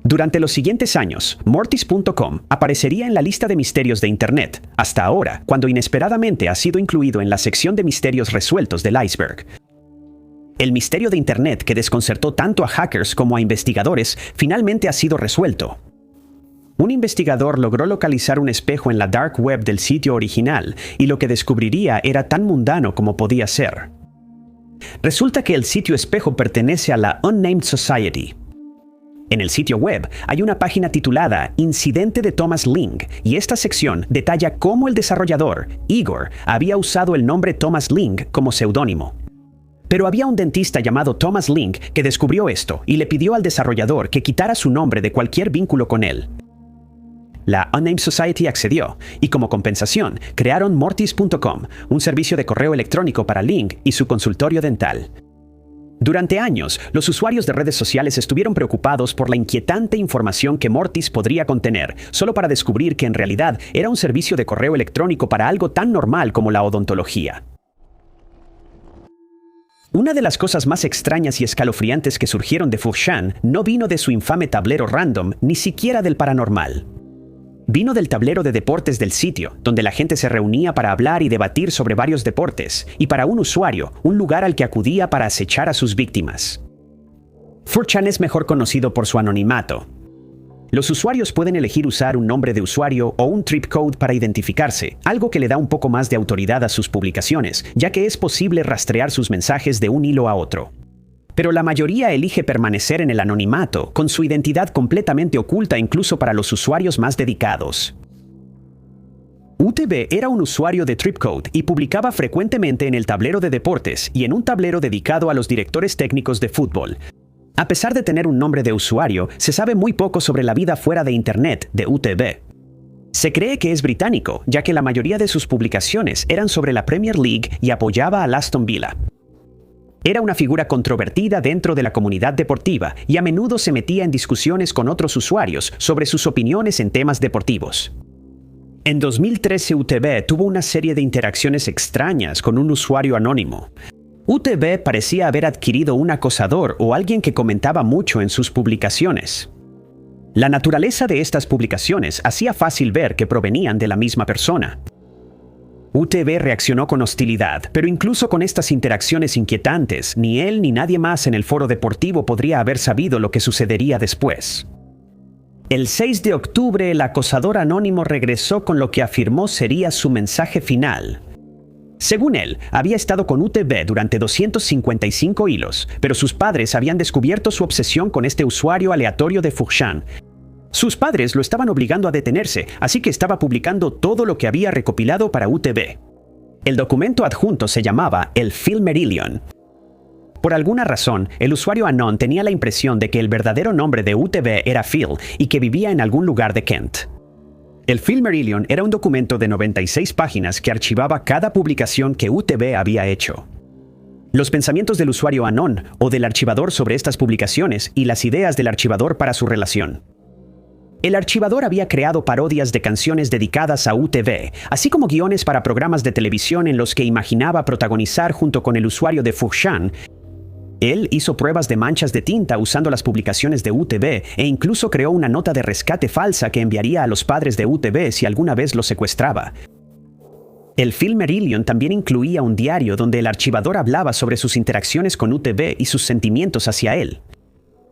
Durante los siguientes años, Mortis.com aparecería en la lista de misterios de Internet, hasta ahora, cuando inesperadamente ha sido incluido en la sección de misterios resueltos del iceberg. El misterio de Internet que desconcertó tanto a hackers como a investigadores finalmente ha sido resuelto. Un investigador logró localizar un espejo en la dark web del sitio original, y lo que descubriría era tan mundano como podía ser. Resulta que el sitio espejo pertenece a la Unnamed Society. En el sitio web hay una página titulada Incidente de Thomas Ling, y esta sección detalla cómo el desarrollador, Igor, había usado el nombre Thomas Ling como seudónimo. Pero había un dentista llamado Thomas Ling que descubrió esto y le pidió al desarrollador que quitara su nombre de cualquier vínculo con él. La Unnamed Society accedió, y como compensación, crearon Mortis.com, un servicio de correo electrónico para Ling y su consultorio dental. Durante años, los usuarios de redes sociales estuvieron preocupados por la inquietante información que Mortis podría contener, solo para descubrir que en realidad era un servicio de correo electrónico para algo tan normal como la odontología. Una de las cosas más extrañas y escalofriantes que surgieron de 4chan no vino de su infame tablero random, ni siquiera del paranormal. Vino del tablero de deportes del sitio, donde la gente se reunía para hablar y debatir sobre varios deportes, y para un usuario, un lugar al que acudía para acechar a sus víctimas. 4chan es mejor conocido por su anonimato. Los usuarios pueden elegir usar un nombre de usuario o un trip code para identificarse, algo que le da un poco más de autoridad a sus publicaciones, ya que es posible rastrear sus mensajes de un hilo a otro. Pero la mayoría elige permanecer en el anonimato, con su identidad completamente oculta incluso para los usuarios más dedicados. UTB era un usuario de Tripcode y publicaba frecuentemente en el tablero de deportes y en un tablero dedicado a los directores técnicos de fútbol. A pesar de tener un nombre de usuario, se sabe muy poco sobre la vida fuera de Internet de UTB. Se cree que es británico, ya que la mayoría de sus publicaciones eran sobre la Premier League y apoyaba a Aston Villa. Era una figura controvertida dentro de la comunidad deportiva y a menudo se metía en discusiones con otros usuarios sobre sus opiniones en temas deportivos. En 2013 UTB tuvo una serie de interacciones extrañas con un usuario anónimo. UTB parecía haber adquirido un acosador o alguien que comentaba mucho en sus publicaciones. La naturaleza de estas publicaciones hacía fácil ver que provenían de la misma persona. UTB reaccionó con hostilidad, pero incluso con estas interacciones inquietantes, ni él ni nadie más en el foro deportivo podría haber sabido lo que sucedería después. El 6 de octubre, el acosador anónimo regresó con lo que afirmó sería su mensaje final. Según él, había estado con UTB durante 255 hilos, pero sus padres habían descubierto su obsesión con este usuario aleatorio de 4chan. Sus padres lo estaban obligando a detenerse, así que estaba publicando todo lo que había recopilado para UTB. El documento adjunto se llamaba el Filmerillion. Por alguna razón, el usuario Anon tenía la impresión de que el verdadero nombre de UTB era Phil y que vivía en algún lugar de Kent. El Filmerillion era un documento de 96 páginas que archivaba cada publicación que UTB había hecho. Los pensamientos del usuario Anon o del archivador sobre estas publicaciones y las ideas del archivador para su relación. El archivador había creado parodias de canciones dedicadas a UTB, así como guiones para programas de televisión en los que imaginaba protagonizar junto con el usuario de 4chan. Él hizo pruebas de manchas de tinta usando las publicaciones de UTV e incluso creó una nota de rescate falsa que enviaría a los padres de UTV si alguna vez los secuestraba. El Filmerillion también incluía un diario donde el archivador hablaba sobre sus interacciones con UTV y sus sentimientos hacia él.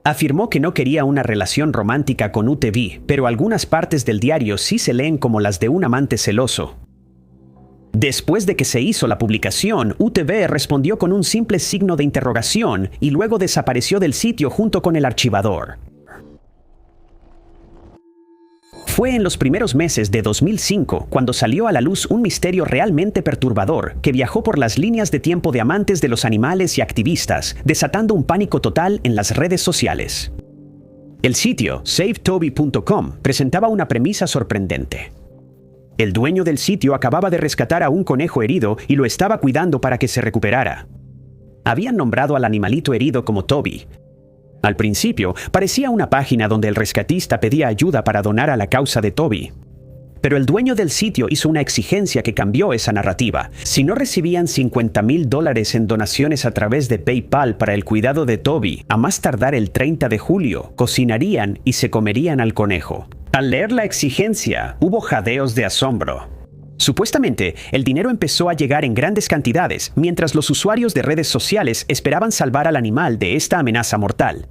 Afirmó que no quería una relación romántica con UTV, pero algunas partes del diario sí se leen como las de un amante celoso. Después de que se hizo la publicación, UTV respondió con un simple signo de interrogación y luego desapareció del sitio junto con el archivador. Fue en los primeros meses de 2005 cuando salió a la luz un misterio realmente perturbador que viajó por las líneas de tiempo de amantes de los animales y activistas, desatando un pánico total en las redes sociales. El sitio SaveToby.com presentaba una premisa sorprendente. El dueño del sitio acababa de rescatar a un conejo herido y lo estaba cuidando para que se recuperara. Habían nombrado al animalito herido como Toby. Al principio, parecía una página donde el rescatista pedía ayuda para donar a la causa de Toby. Pero el dueño del sitio hizo una exigencia que cambió esa narrativa. Si no recibían $50,000 en donaciones a través de PayPal para el cuidado de Toby, a más tardar el 30 de julio, cocinarían y se comerían al conejo. Al leer la exigencia, hubo jadeos de asombro. Supuestamente, el dinero empezó a llegar en grandes cantidades, mientras los usuarios de redes sociales esperaban salvar al animal de esta amenaza mortal.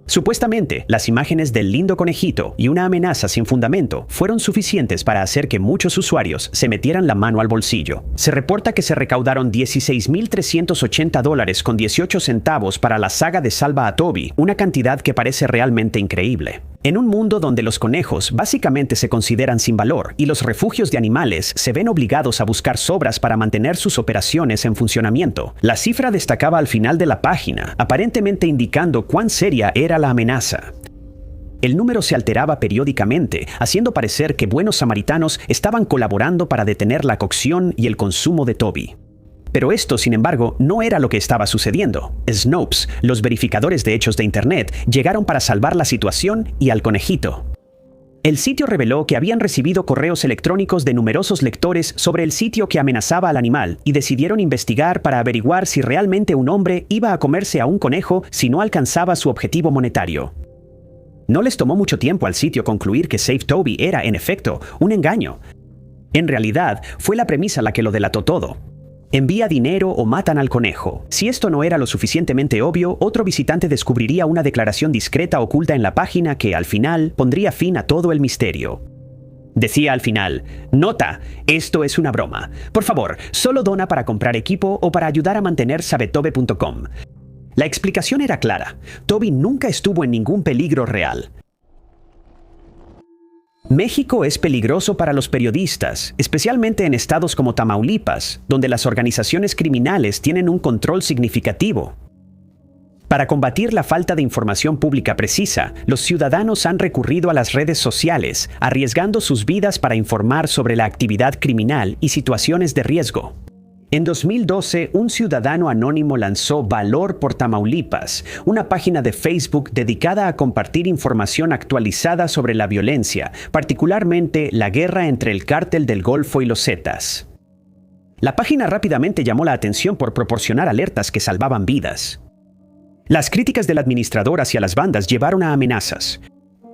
Supuestamente, las imágenes del lindo conejito y una amenaza sin fundamento fueron suficientes para hacer que muchos usuarios se metieran la mano al bolsillo. Se reporta que se recaudaron $16,380 con 18 centavos para la saga de Salva a Toby, una cantidad que parece realmente increíble. En un mundo donde los conejos básicamente se consideran sin valor y los refugios de animales se ven obligados a buscar sobras para mantener sus operaciones en funcionamiento, la cifra destacaba al final de la página, aparentemente indicando cuán seria era la amenaza. El número se alteraba periódicamente, haciendo parecer que buenos samaritanos estaban colaborando para detener la cocción y el consumo de Toby. Pero esto, sin embargo, no era lo que estaba sucediendo. Snopes, los verificadores de hechos de Internet, llegaron para salvar la situación y al conejito. El sitio reveló que habían recibido correos electrónicos de numerosos lectores sobre el sitio que amenazaba al animal y decidieron investigar para averiguar si realmente un hombre iba a comerse a un conejo si no alcanzaba su objetivo monetario. No les tomó mucho tiempo al sitio concluir que Save Toby era, en efecto, un engaño. En realidad, fue la premisa la que lo delató todo. Envía dinero o matan al conejo. Si esto no era lo suficientemente obvio, otro visitante descubriría una declaración discreta oculta en la página que, al final, pondría fin a todo el misterio. Decía al final: nota, esto es una broma. Por favor, solo dona para comprar equipo o para ayudar a mantener SaveToby.com. La explicación era clara. Toby nunca estuvo en ningún peligro real. México es peligroso para los periodistas, especialmente en estados como Tamaulipas, donde las organizaciones criminales tienen un control significativo. Para combatir la falta de información pública precisa, los ciudadanos han recurrido a las redes sociales, arriesgando sus vidas para informar sobre la actividad criminal y situaciones de riesgo. En 2012, un ciudadano anónimo lanzó Valor por Tamaulipas, una página de Facebook dedicada a compartir información actualizada sobre la violencia, particularmente la guerra entre el Cártel del Golfo y los Zetas. La página rápidamente llamó la atención por proporcionar alertas que salvaban vidas. Las críticas del administrador hacia las bandas llevaron a amenazas.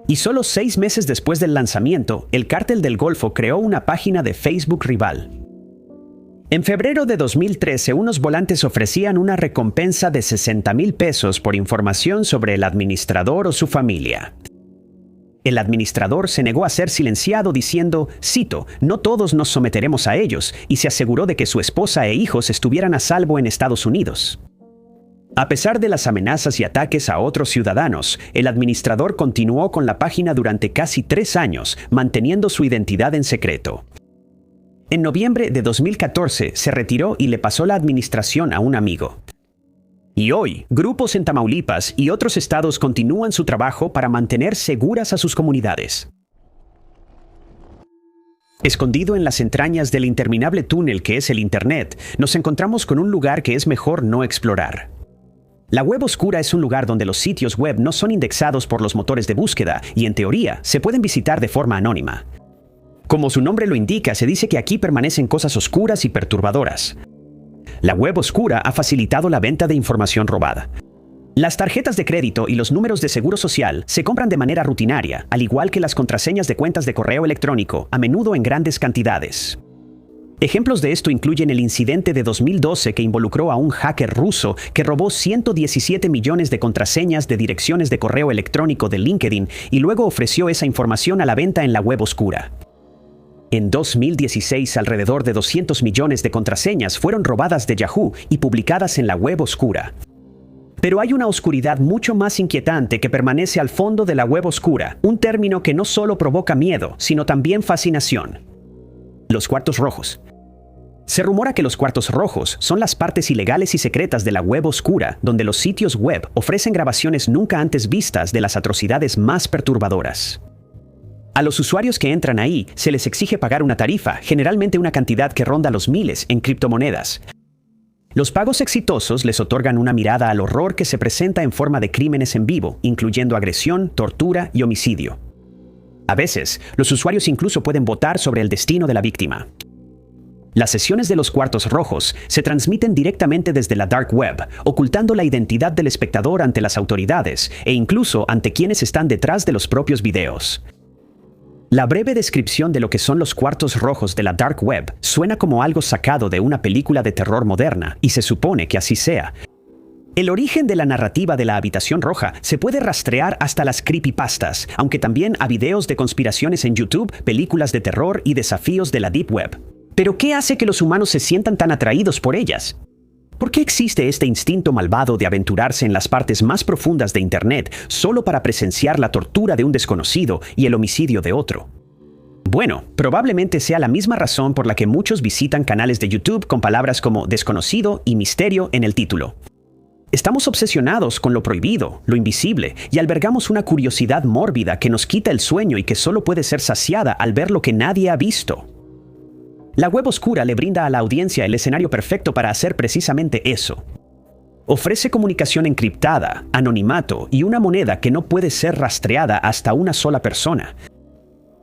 Y solo 6 meses después del lanzamiento, el Cártel del Golfo creó una página de Facebook rival. En febrero de 2013, unos volantes ofrecían una recompensa de $60,000 por información sobre el administrador o su familia. El administrador se negó a ser silenciado diciendo, cito, «No todos nos someteremos a ellos», y se aseguró de que su esposa e hijos estuvieran a salvo en Estados Unidos. A pesar de las amenazas y ataques a otros ciudadanos, el administrador continuó con la página durante casi 3 años, manteniendo su identidad en secreto. En noviembre de 2014 se retiró y le pasó la administración a un amigo. Y hoy, grupos en Tamaulipas y otros estados continúan su trabajo para mantener seguras a sus comunidades. Escondido en las entrañas del interminable túnel que es el Internet, nos encontramos con un lugar que es mejor no explorar. La web oscura es un lugar donde los sitios web no son indexados por los motores de búsqueda y, en teoría, se pueden visitar de forma anónima. Como su nombre lo indica, se dice que aquí permanecen cosas oscuras y perturbadoras. La web oscura ha facilitado la venta de información robada. Las tarjetas de crédito y los números de seguro social se compran de manera rutinaria, al igual que las contraseñas de cuentas de correo electrónico, a menudo en grandes cantidades. Ejemplos de esto incluyen el incidente de 2012 que involucró a un hacker ruso que robó 117 millones de contraseñas de direcciones de correo electrónico de LinkedIn y luego ofreció esa información a la venta en la web oscura. En 2016, alrededor de 200 millones de contraseñas fueron robadas de Yahoo y publicadas en la web oscura. Pero hay una oscuridad mucho más inquietante que permanece al fondo de la web oscura, un término que no solo provoca miedo, sino también fascinación. Los cuartos rojos. Se rumora que los cuartos rojos son las partes ilegales y secretas de la web oscura, donde los sitios web ofrecen grabaciones nunca antes vistas de las atrocidades más perturbadoras. A los usuarios que entran ahí se les exige pagar una tarifa, generalmente una cantidad que ronda los miles en criptomonedas. Los pagos exitosos les otorgan una mirada al horror que se presenta en forma de crímenes en vivo, incluyendo agresión, tortura y homicidio. A veces, los usuarios incluso pueden votar sobre el destino de la víctima. Las sesiones de los cuartos rojos se transmiten directamente desde la dark web, ocultando la identidad del espectador ante las autoridades e incluso ante quienes están detrás de los propios videos. La breve descripción de lo que son los cuartos rojos de la dark web suena como algo sacado de una película de terror moderna, y se supone que así sea. El origen de la narrativa de la habitación roja se puede rastrear hasta las creepypastas, aunque también a videos de conspiraciones en YouTube, películas de terror y desafíos de la deep web. ¿Pero qué hace que los humanos se sientan tan atraídos por ellas? ¿Por qué existe este instinto malvado de aventurarse en las partes más profundas de Internet solo para presenciar la tortura de un desconocido y el homicidio de otro? Bueno, probablemente sea la misma razón por la que muchos visitan canales de YouTube con palabras como desconocido y misterio en el título. Estamos obsesionados con lo prohibido, lo invisible, y albergamos una curiosidad mórbida que nos quita el sueño y que solo puede ser saciada al ver lo que nadie ha visto. La web oscura le brinda a la audiencia el escenario perfecto para hacer precisamente eso. Ofrece comunicación encriptada, anonimato y una moneda que no puede ser rastreada hasta una sola persona.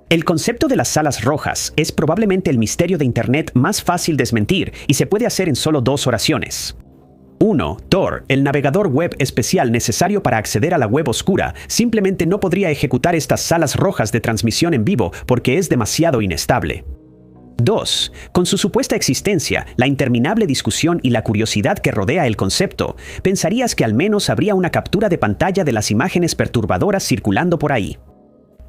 El concepto de las salas rojas es probablemente el misterio de Internet más fácil de desmentir y se puede hacer en solo 2 oraciones. 1. Tor, el navegador web especial necesario para acceder a la web oscura, simplemente no podría ejecutar estas salas rojas de transmisión en vivo porque es demasiado inestable. 2. Con su supuesta existencia, la interminable discusión y la curiosidad que rodea el concepto, pensarías que al menos habría una captura de pantalla de las imágenes perturbadoras circulando por ahí.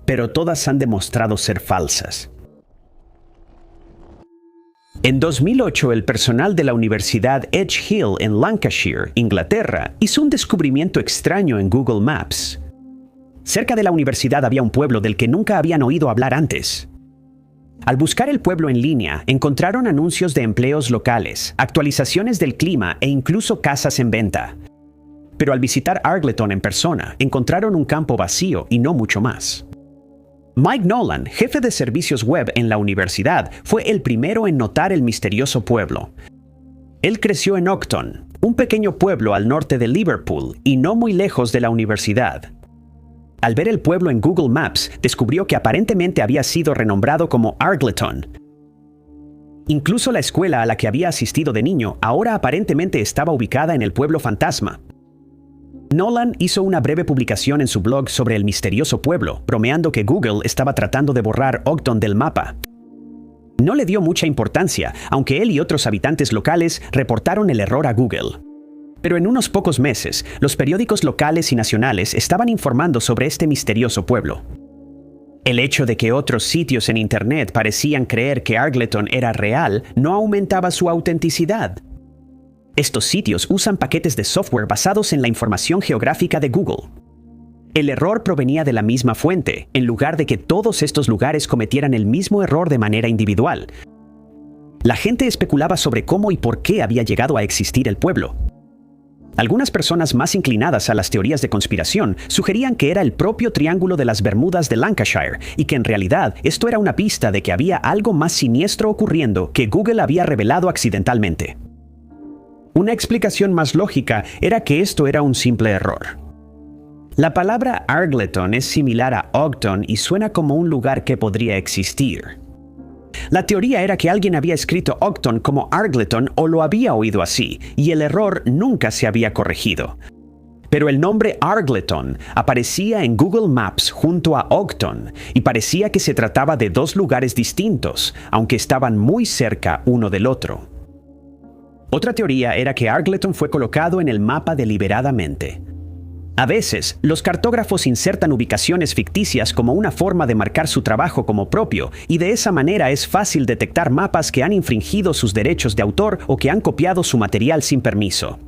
Pero todas han demostrado ser falsas. En 2008, el personal de la Universidad Edge Hill en Lancashire, Inglaterra, hizo un descubrimiento extraño en Google Maps. Cerca de la universidad había un pueblo del que nunca habían oído hablar antes. Al buscar el pueblo en línea, encontraron anuncios de empleos locales, actualizaciones del clima e incluso casas en venta. Pero al visitar Argleton en persona, encontraron un campo vacío y no mucho más. Mike Nolan, jefe de servicios web en la universidad, fue el primero en notar el misterioso pueblo. Él creció en Ogden, un pequeño pueblo al norte de Liverpool y no muy lejos de la universidad. Al ver el pueblo en Google Maps, descubrió que aparentemente había sido renombrado como Argleton. Incluso la escuela a la que había asistido de niño ahora aparentemente estaba ubicada en el pueblo fantasma. Nolan hizo una breve publicación en su blog sobre el misterioso pueblo, bromeando que Google estaba tratando de borrar Ogden del mapa. No le dio mucha importancia, aunque él y otros habitantes locales reportaron el error a Google. Pero en unos pocos meses, los periódicos locales y nacionales estaban informando sobre este misterioso pueblo. El hecho de que otros sitios en Internet parecían creer que Argleton era real no aumentaba su autenticidad. Estos sitios usan paquetes de software basados en la información geográfica de Google. El error provenía de la misma fuente, en lugar de que todos estos lugares cometieran el mismo error de manera individual. La gente especulaba sobre cómo y por qué había llegado a existir el pueblo. Algunas personas más inclinadas a las teorías de conspiración sugerían que era el propio Triángulo de las Bermudas de Lancashire y que en realidad esto era una pista de que había algo más siniestro ocurriendo que Google había revelado accidentalmente. Una explicación más lógica era que esto era un simple error. La palabra Argleton es similar a Ogden y suena como un lugar que podría existir. La teoría era que alguien había escrito Ogton como Argleton o lo había oído así, y el error nunca se había corregido. Pero el nombre Argleton aparecía en Google Maps junto a Ogton, y parecía que se trataba de dos lugares distintos, aunque estaban muy cerca uno del otro. Otra teoría era que Argleton fue colocado en el mapa deliberadamente. A veces, los cartógrafos insertan ubicaciones ficticias como una forma de marcar su trabajo como propio, y de esa manera es fácil detectar mapas que han infringido sus derechos de autor o que han copiado su material sin permiso.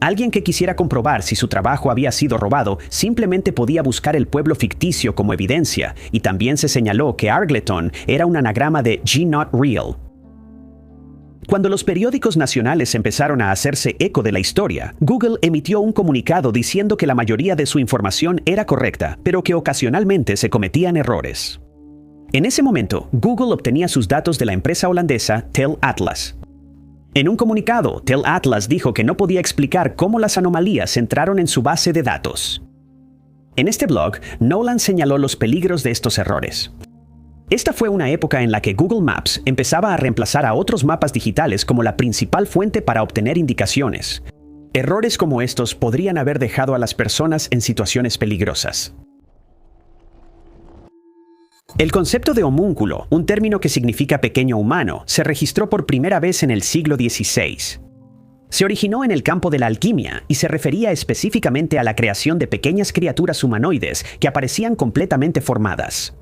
Alguien que quisiera comprobar si su trabajo había sido robado simplemente podía buscar el pueblo ficticio como evidencia, y también se señaló que Argleton era un anagrama de G Not Real. Cuando los periódicos nacionales empezaron a hacerse eco de la historia, Google emitió un comunicado diciendo que la mayoría de su información era correcta, pero que ocasionalmente se cometían errores. En ese momento, Google obtenía sus datos de la empresa holandesa Tel Atlas. En un comunicado, Tel Atlas dijo que no podía explicar cómo las anomalías entraron en su base de datos. En este blog, Nolan señaló los peligros de estos errores. Esta fue una época en la que Google Maps empezaba a reemplazar a otros mapas digitales como la principal fuente para obtener indicaciones. Errores como estos podrían haber dejado a las personas en situaciones peligrosas. El concepto de homúnculo, un término que significa pequeño humano, se registró por primera vez en el siglo XVI. Se originó en el campo de la alquimia y se refería específicamente a la creación de pequeñas criaturas humanoides que aparecían completamente formadas.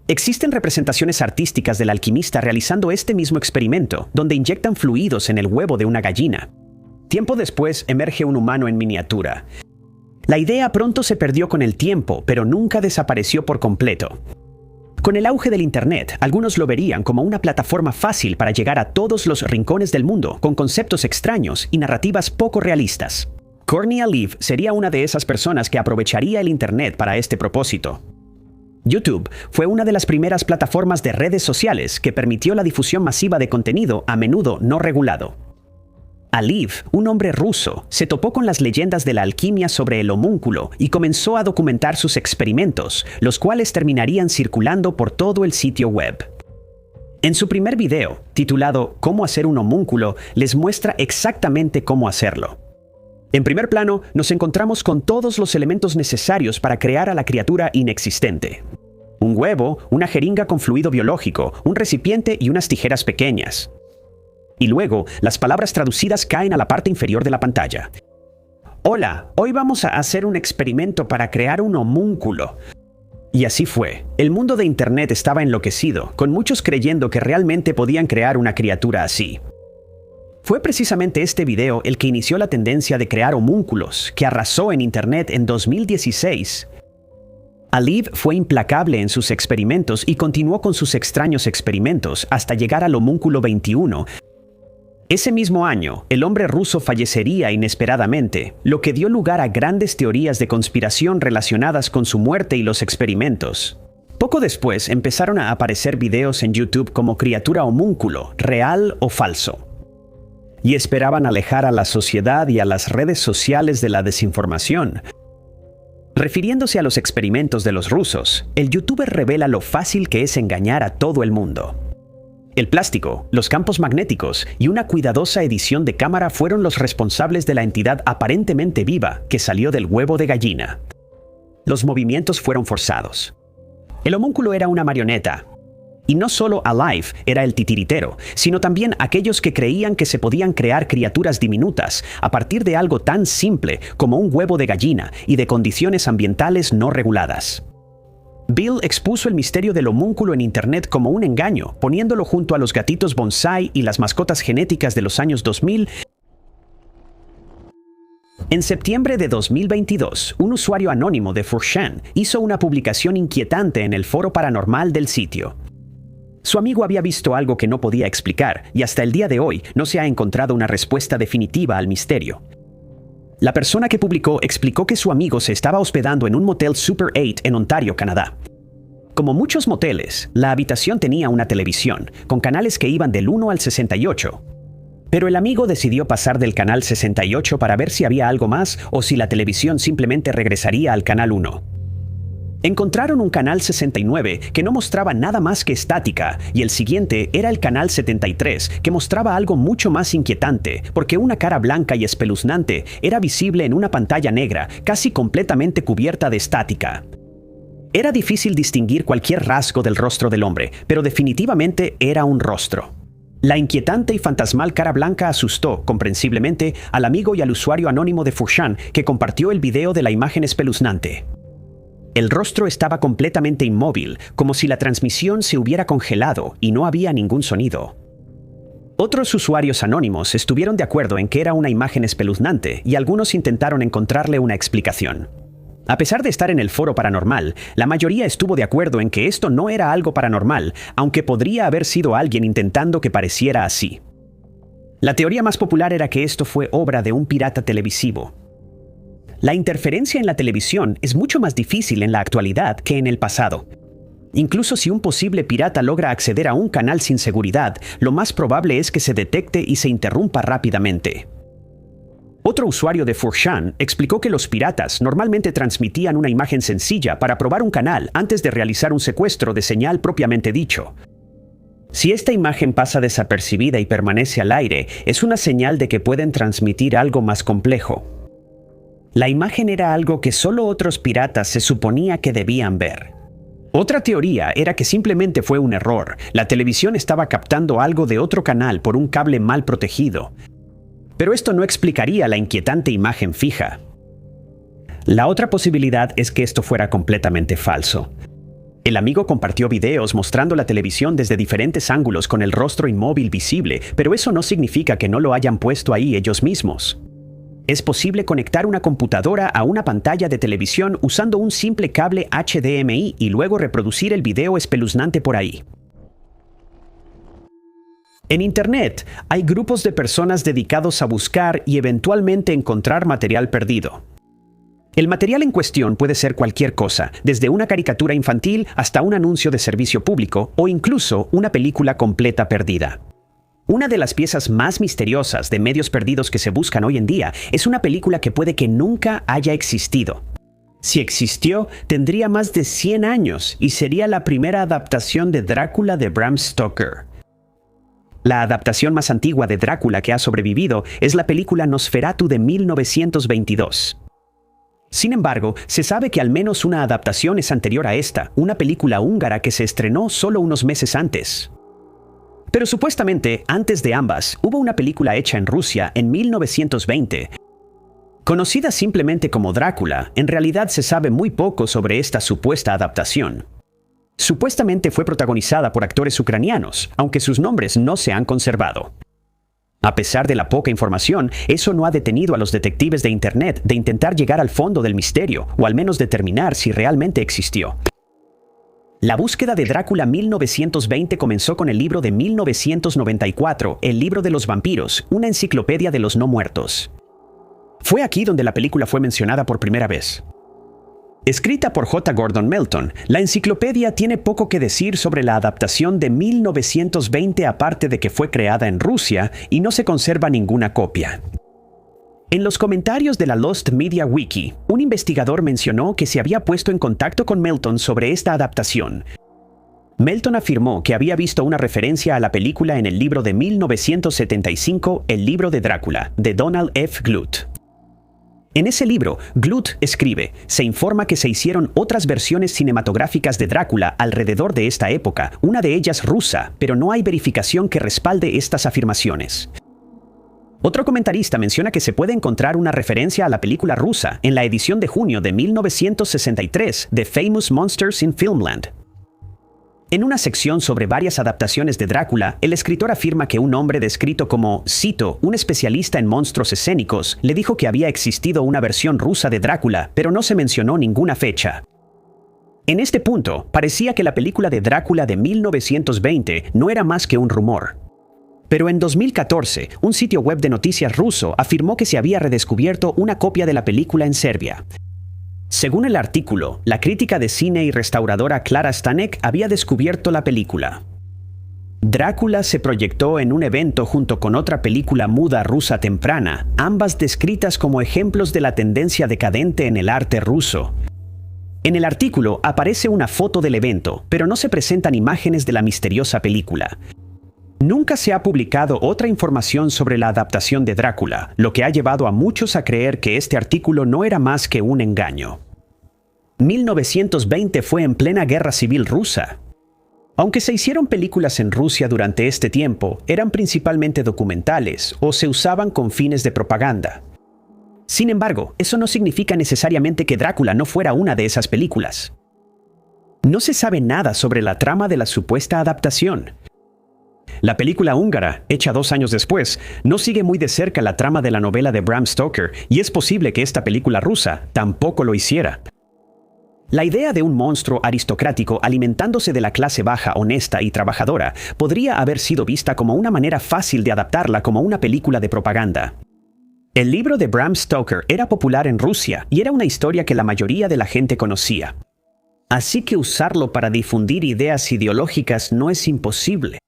Existen representaciones artísticas del alquimista realizando este mismo experimento, donde inyectan fluidos en el huevo de una gallina. Tiempo después emerge un humano en miniatura. La idea pronto se perdió con el tiempo, pero nunca desapareció por completo. Con el auge del Internet, algunos lo verían como una plataforma fácil para llegar a todos los rincones del mundo, con conceptos extraños y narrativas poco realistas. Courtney Alive sería una de esas personas que aprovecharía el Internet para este propósito. YouTube fue una de las primeras plataformas de redes sociales que permitió la difusión masiva de contenido a menudo no regulado. Alive, un hombre ruso, se topó con las leyendas de la alquimia sobre el homúnculo y comenzó a documentar sus experimentos, los cuales terminarían circulando por todo el sitio web. En su primer video, titulado «Cómo hacer un homúnculo», les muestra exactamente cómo hacerlo. En primer plano, nos encontramos con todos los elementos necesarios para crear a la criatura inexistente. Un huevo, una jeringa con fluido biológico, un recipiente y unas tijeras pequeñas. Y luego, las palabras traducidas caen a la parte inferior de la pantalla. Hola, hoy vamos a hacer un experimento para crear un homúnculo. Y así fue. El mundo de Internet estaba enloquecido, con muchos creyendo que realmente podían crear una criatura así. Fue precisamente este video el que inició la tendencia de crear homúnculos, que arrasó en Internet en 2016. Alive fue implacable en sus experimentos y continuó con sus extraños experimentos hasta llegar al homúnculo 21. Ese mismo año, el hombre ruso fallecería inesperadamente, lo que dio lugar a grandes teorías de conspiración relacionadas con su muerte y los experimentos. Poco después empezaron a aparecer videos en YouTube como criatura homúnculo, real o falso. Y esperaban alejar a la sociedad y a las redes sociales de la desinformación. Refiriéndose a los experimentos de los rusos, el youtuber revela lo fácil que es engañar a todo el mundo. El plástico, los campos magnéticos y una cuidadosa edición de cámara fueron los responsables de la entidad aparentemente viva que salió del huevo de gallina. Los movimientos fueron forzados. El homúnculo era una marioneta. Y no solo Alive era el titiritero, sino también aquellos que creían que se podían crear criaturas diminutas a partir de algo tan simple como un huevo de gallina y de condiciones ambientales no reguladas. Bill expuso el misterio del homúnculo en Internet como un engaño, poniéndolo junto a los gatitos bonsái y las mascotas genéticas de los años 2000. En septiembre de 2022, un usuario anónimo de 4chan hizo una publicación inquietante en el foro paranormal del sitio. Su amigo había visto algo que no podía explicar, y hasta el día de hoy no se ha encontrado una respuesta definitiva al misterio. La persona que publicó explicó que su amigo se estaba hospedando en un motel Super 8 en Ontario, Canadá. Como muchos moteles, la habitación tenía una televisión, con canales que iban del 1 al 68. Pero el amigo decidió pasar del canal 68 para ver si había algo más o si la televisión simplemente regresaría al canal 1. Encontraron un canal 69 que no mostraba nada más que estática, y el siguiente era el canal 73, que mostraba algo mucho más inquietante, porque una cara blanca y espeluznante era visible en una pantalla negra, casi completamente cubierta de estática. Era difícil distinguir cualquier rasgo del rostro del hombre, pero definitivamente era un rostro. La inquietante y fantasmal cara blanca asustó, comprensiblemente, al amigo y al usuario anónimo de Fourshan que compartió el video de la imagen espeluznante. El rostro estaba completamente inmóvil, como si la transmisión se hubiera congelado y no había ningún sonido. Otros usuarios anónimos estuvieron de acuerdo en que era una imagen espeluznante y algunos intentaron encontrarle una explicación. A pesar de estar en el foro paranormal, la mayoría estuvo de acuerdo en que esto no era algo paranormal, aunque podría haber sido alguien intentando que pareciera así. La teoría más popular era que esto fue obra de un pirata televisivo. La interferencia en la televisión es mucho más difícil en la actualidad que en el pasado. Incluso si un posible pirata logra acceder a un canal sin seguridad, lo más probable es que se detecte y se interrumpa rápidamente. Otro usuario de Fourshan explicó que los piratas normalmente transmitían una imagen sencilla para probar un canal antes de realizar un secuestro de señal propiamente dicho. Si esta imagen pasa desapercibida y permanece al aire, es una señal de que pueden transmitir algo más complejo. La imagen era algo que solo otros piratas se suponía que debían ver. Otra teoría era que simplemente fue un error. La televisión estaba captando algo de otro canal por un cable mal protegido. Pero esto no explicaría la inquietante imagen fija. La otra posibilidad es que esto fuera completamente falso. El amigo compartió videos mostrando la televisión desde diferentes ángulos con el rostro inmóvil visible, pero eso no significa que no lo hayan puesto ahí ellos mismos. Es posible conectar una computadora a una pantalla de televisión usando un simple cable HDMI y luego reproducir el video espeluznante por ahí. En Internet hay grupos de personas dedicados a buscar y eventualmente encontrar material perdido. El material en cuestión puede ser cualquier cosa, desde una caricatura infantil hasta un anuncio de servicio público o incluso una película completa perdida. Una de las piezas más misteriosas de medios perdidos que se buscan hoy en día es una película que puede que nunca haya existido. Si existió, tendría más de 100 años y sería la primera adaptación de Drácula de Bram Stoker. La adaptación más antigua de Drácula que ha sobrevivido es la película Nosferatu de 1922. Sin embargo, se sabe que al menos una adaptación es anterior a esta, una película húngara que se estrenó solo unos meses antes. Pero supuestamente, antes de ambas, hubo una película hecha en Rusia en 1920. Conocida simplemente como Drácula, en realidad se sabe muy poco sobre esta supuesta adaptación. Supuestamente fue protagonizada por actores ucranianos, aunque sus nombres no se han conservado. A pesar de la poca información, eso no ha detenido a los detectives de Internet de intentar llegar al fondo del misterio, o al menos determinar si realmente existió. La búsqueda de Drácula 1920 comenzó con el libro de 1994, El libro de los vampiros, una enciclopedia de los no muertos. Fue aquí donde la película fue mencionada por primera vez. Escrita por J. Gordon Melton, la enciclopedia tiene poco que decir sobre la adaptación de 1920 aparte de que fue creada en Rusia y no se conserva ninguna copia. En los comentarios de la Lost Media Wiki, un investigador mencionó que se había puesto en contacto con Melton sobre esta adaptación. Melton afirmó que había visto una referencia a la película en el libro de 1975, El libro de Drácula, de Donald F. Glut. En ese libro, Glut escribe, se informa que se hicieron otras versiones cinematográficas de Drácula alrededor de esta época, una de ellas rusa, pero no hay verificación que respalde estas afirmaciones. Otro comentarista menciona que se puede encontrar una referencia a la película rusa en la edición de junio de 1963 de Famous Monsters in Filmland. En una sección sobre varias adaptaciones de Drácula, el escritor afirma que un hombre descrito como, cito, un especialista en monstruos escénicos, le dijo que había existido una versión rusa de Drácula, pero no se mencionó ninguna fecha. En este punto, parecía que la película de Drácula de 1920 no era más que un rumor. Pero en 2014, un sitio web de noticias ruso afirmó que se había redescubierto una copia de la película en Serbia. Según el artículo, la crítica de cine y restauradora Klara Stanek había descubierto la película. Drácula se proyectó en un evento junto con otra película muda rusa temprana, ambas descritas como ejemplos de la tendencia decadente en el arte ruso. En el artículo aparece una foto del evento, pero no se presentan imágenes de la misteriosa película. Nunca se ha publicado otra información sobre la adaptación de Drácula, lo que ha llevado a muchos a creer que este artículo no era más que un engaño. 1920 fue en plena Guerra Civil Rusa. Aunque se hicieron películas en Rusia durante este tiempo, eran principalmente documentales o se usaban con fines de propaganda. Sin embargo, eso no significa necesariamente que Drácula no fuera una de esas películas. No se sabe nada sobre la trama de la supuesta adaptación. La película húngara, hecha 2 años después, no sigue muy de cerca la trama de la novela de Bram Stoker, y es posible que esta película rusa tampoco lo hiciera. La idea de un monstruo aristocrático alimentándose de la clase baja, honesta y trabajadora podría haber sido vista como una manera fácil de adaptarla como una película de propaganda. El libro de Bram Stoker era popular en Rusia y era una historia que la mayoría de la gente conocía. Así que usarlo para difundir ideas ideológicas no es imposible.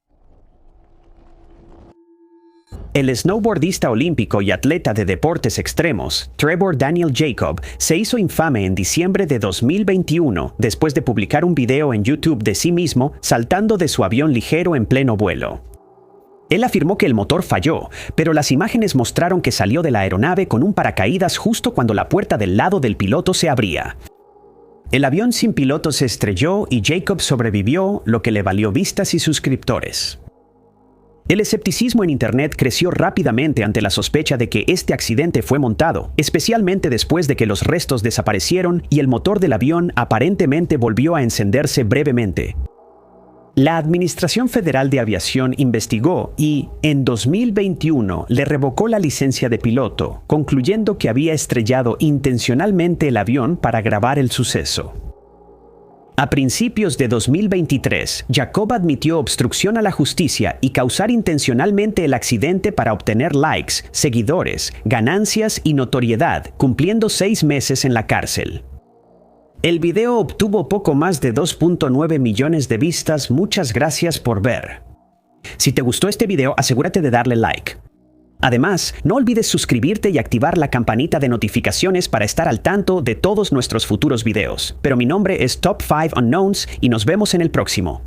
El snowboardista olímpico y atleta de deportes extremos, Trevor Daniel Jacob, se hizo infame en diciembre de 2021 después de publicar un video en YouTube de sí mismo saltando de su avión ligero en pleno vuelo. Él afirmó que el motor falló, pero las imágenes mostraron que salió de la aeronave con un paracaídas justo cuando la puerta del lado del piloto se abría. El avión sin piloto se estrelló y Jacob sobrevivió, lo que le valió vistas y suscriptores. El escepticismo en Internet creció rápidamente ante la sospecha de que este accidente fue montado, especialmente después de que los restos desaparecieron y el motor del avión aparentemente volvió a encenderse brevemente. La Administración Federal de Aviación investigó y, en 2021, le revocó la licencia de piloto, concluyendo que había estrellado intencionalmente el avión para grabar el suceso. A principios de 2023, Jacob admitió obstrucción a la justicia y causar intencionalmente el accidente para obtener likes, seguidores, ganancias y notoriedad, cumpliendo 6 meses en la cárcel. El video obtuvo poco más de 2.9 millones de vistas. Muchas gracias por ver. Si te gustó este video, asegúrate de darle like. Además, no olvides suscribirte y activar la campanita de notificaciones para estar al tanto de todos nuestros futuros videos. Pero mi nombre es Top 5 Unknowns y nos vemos en el próximo.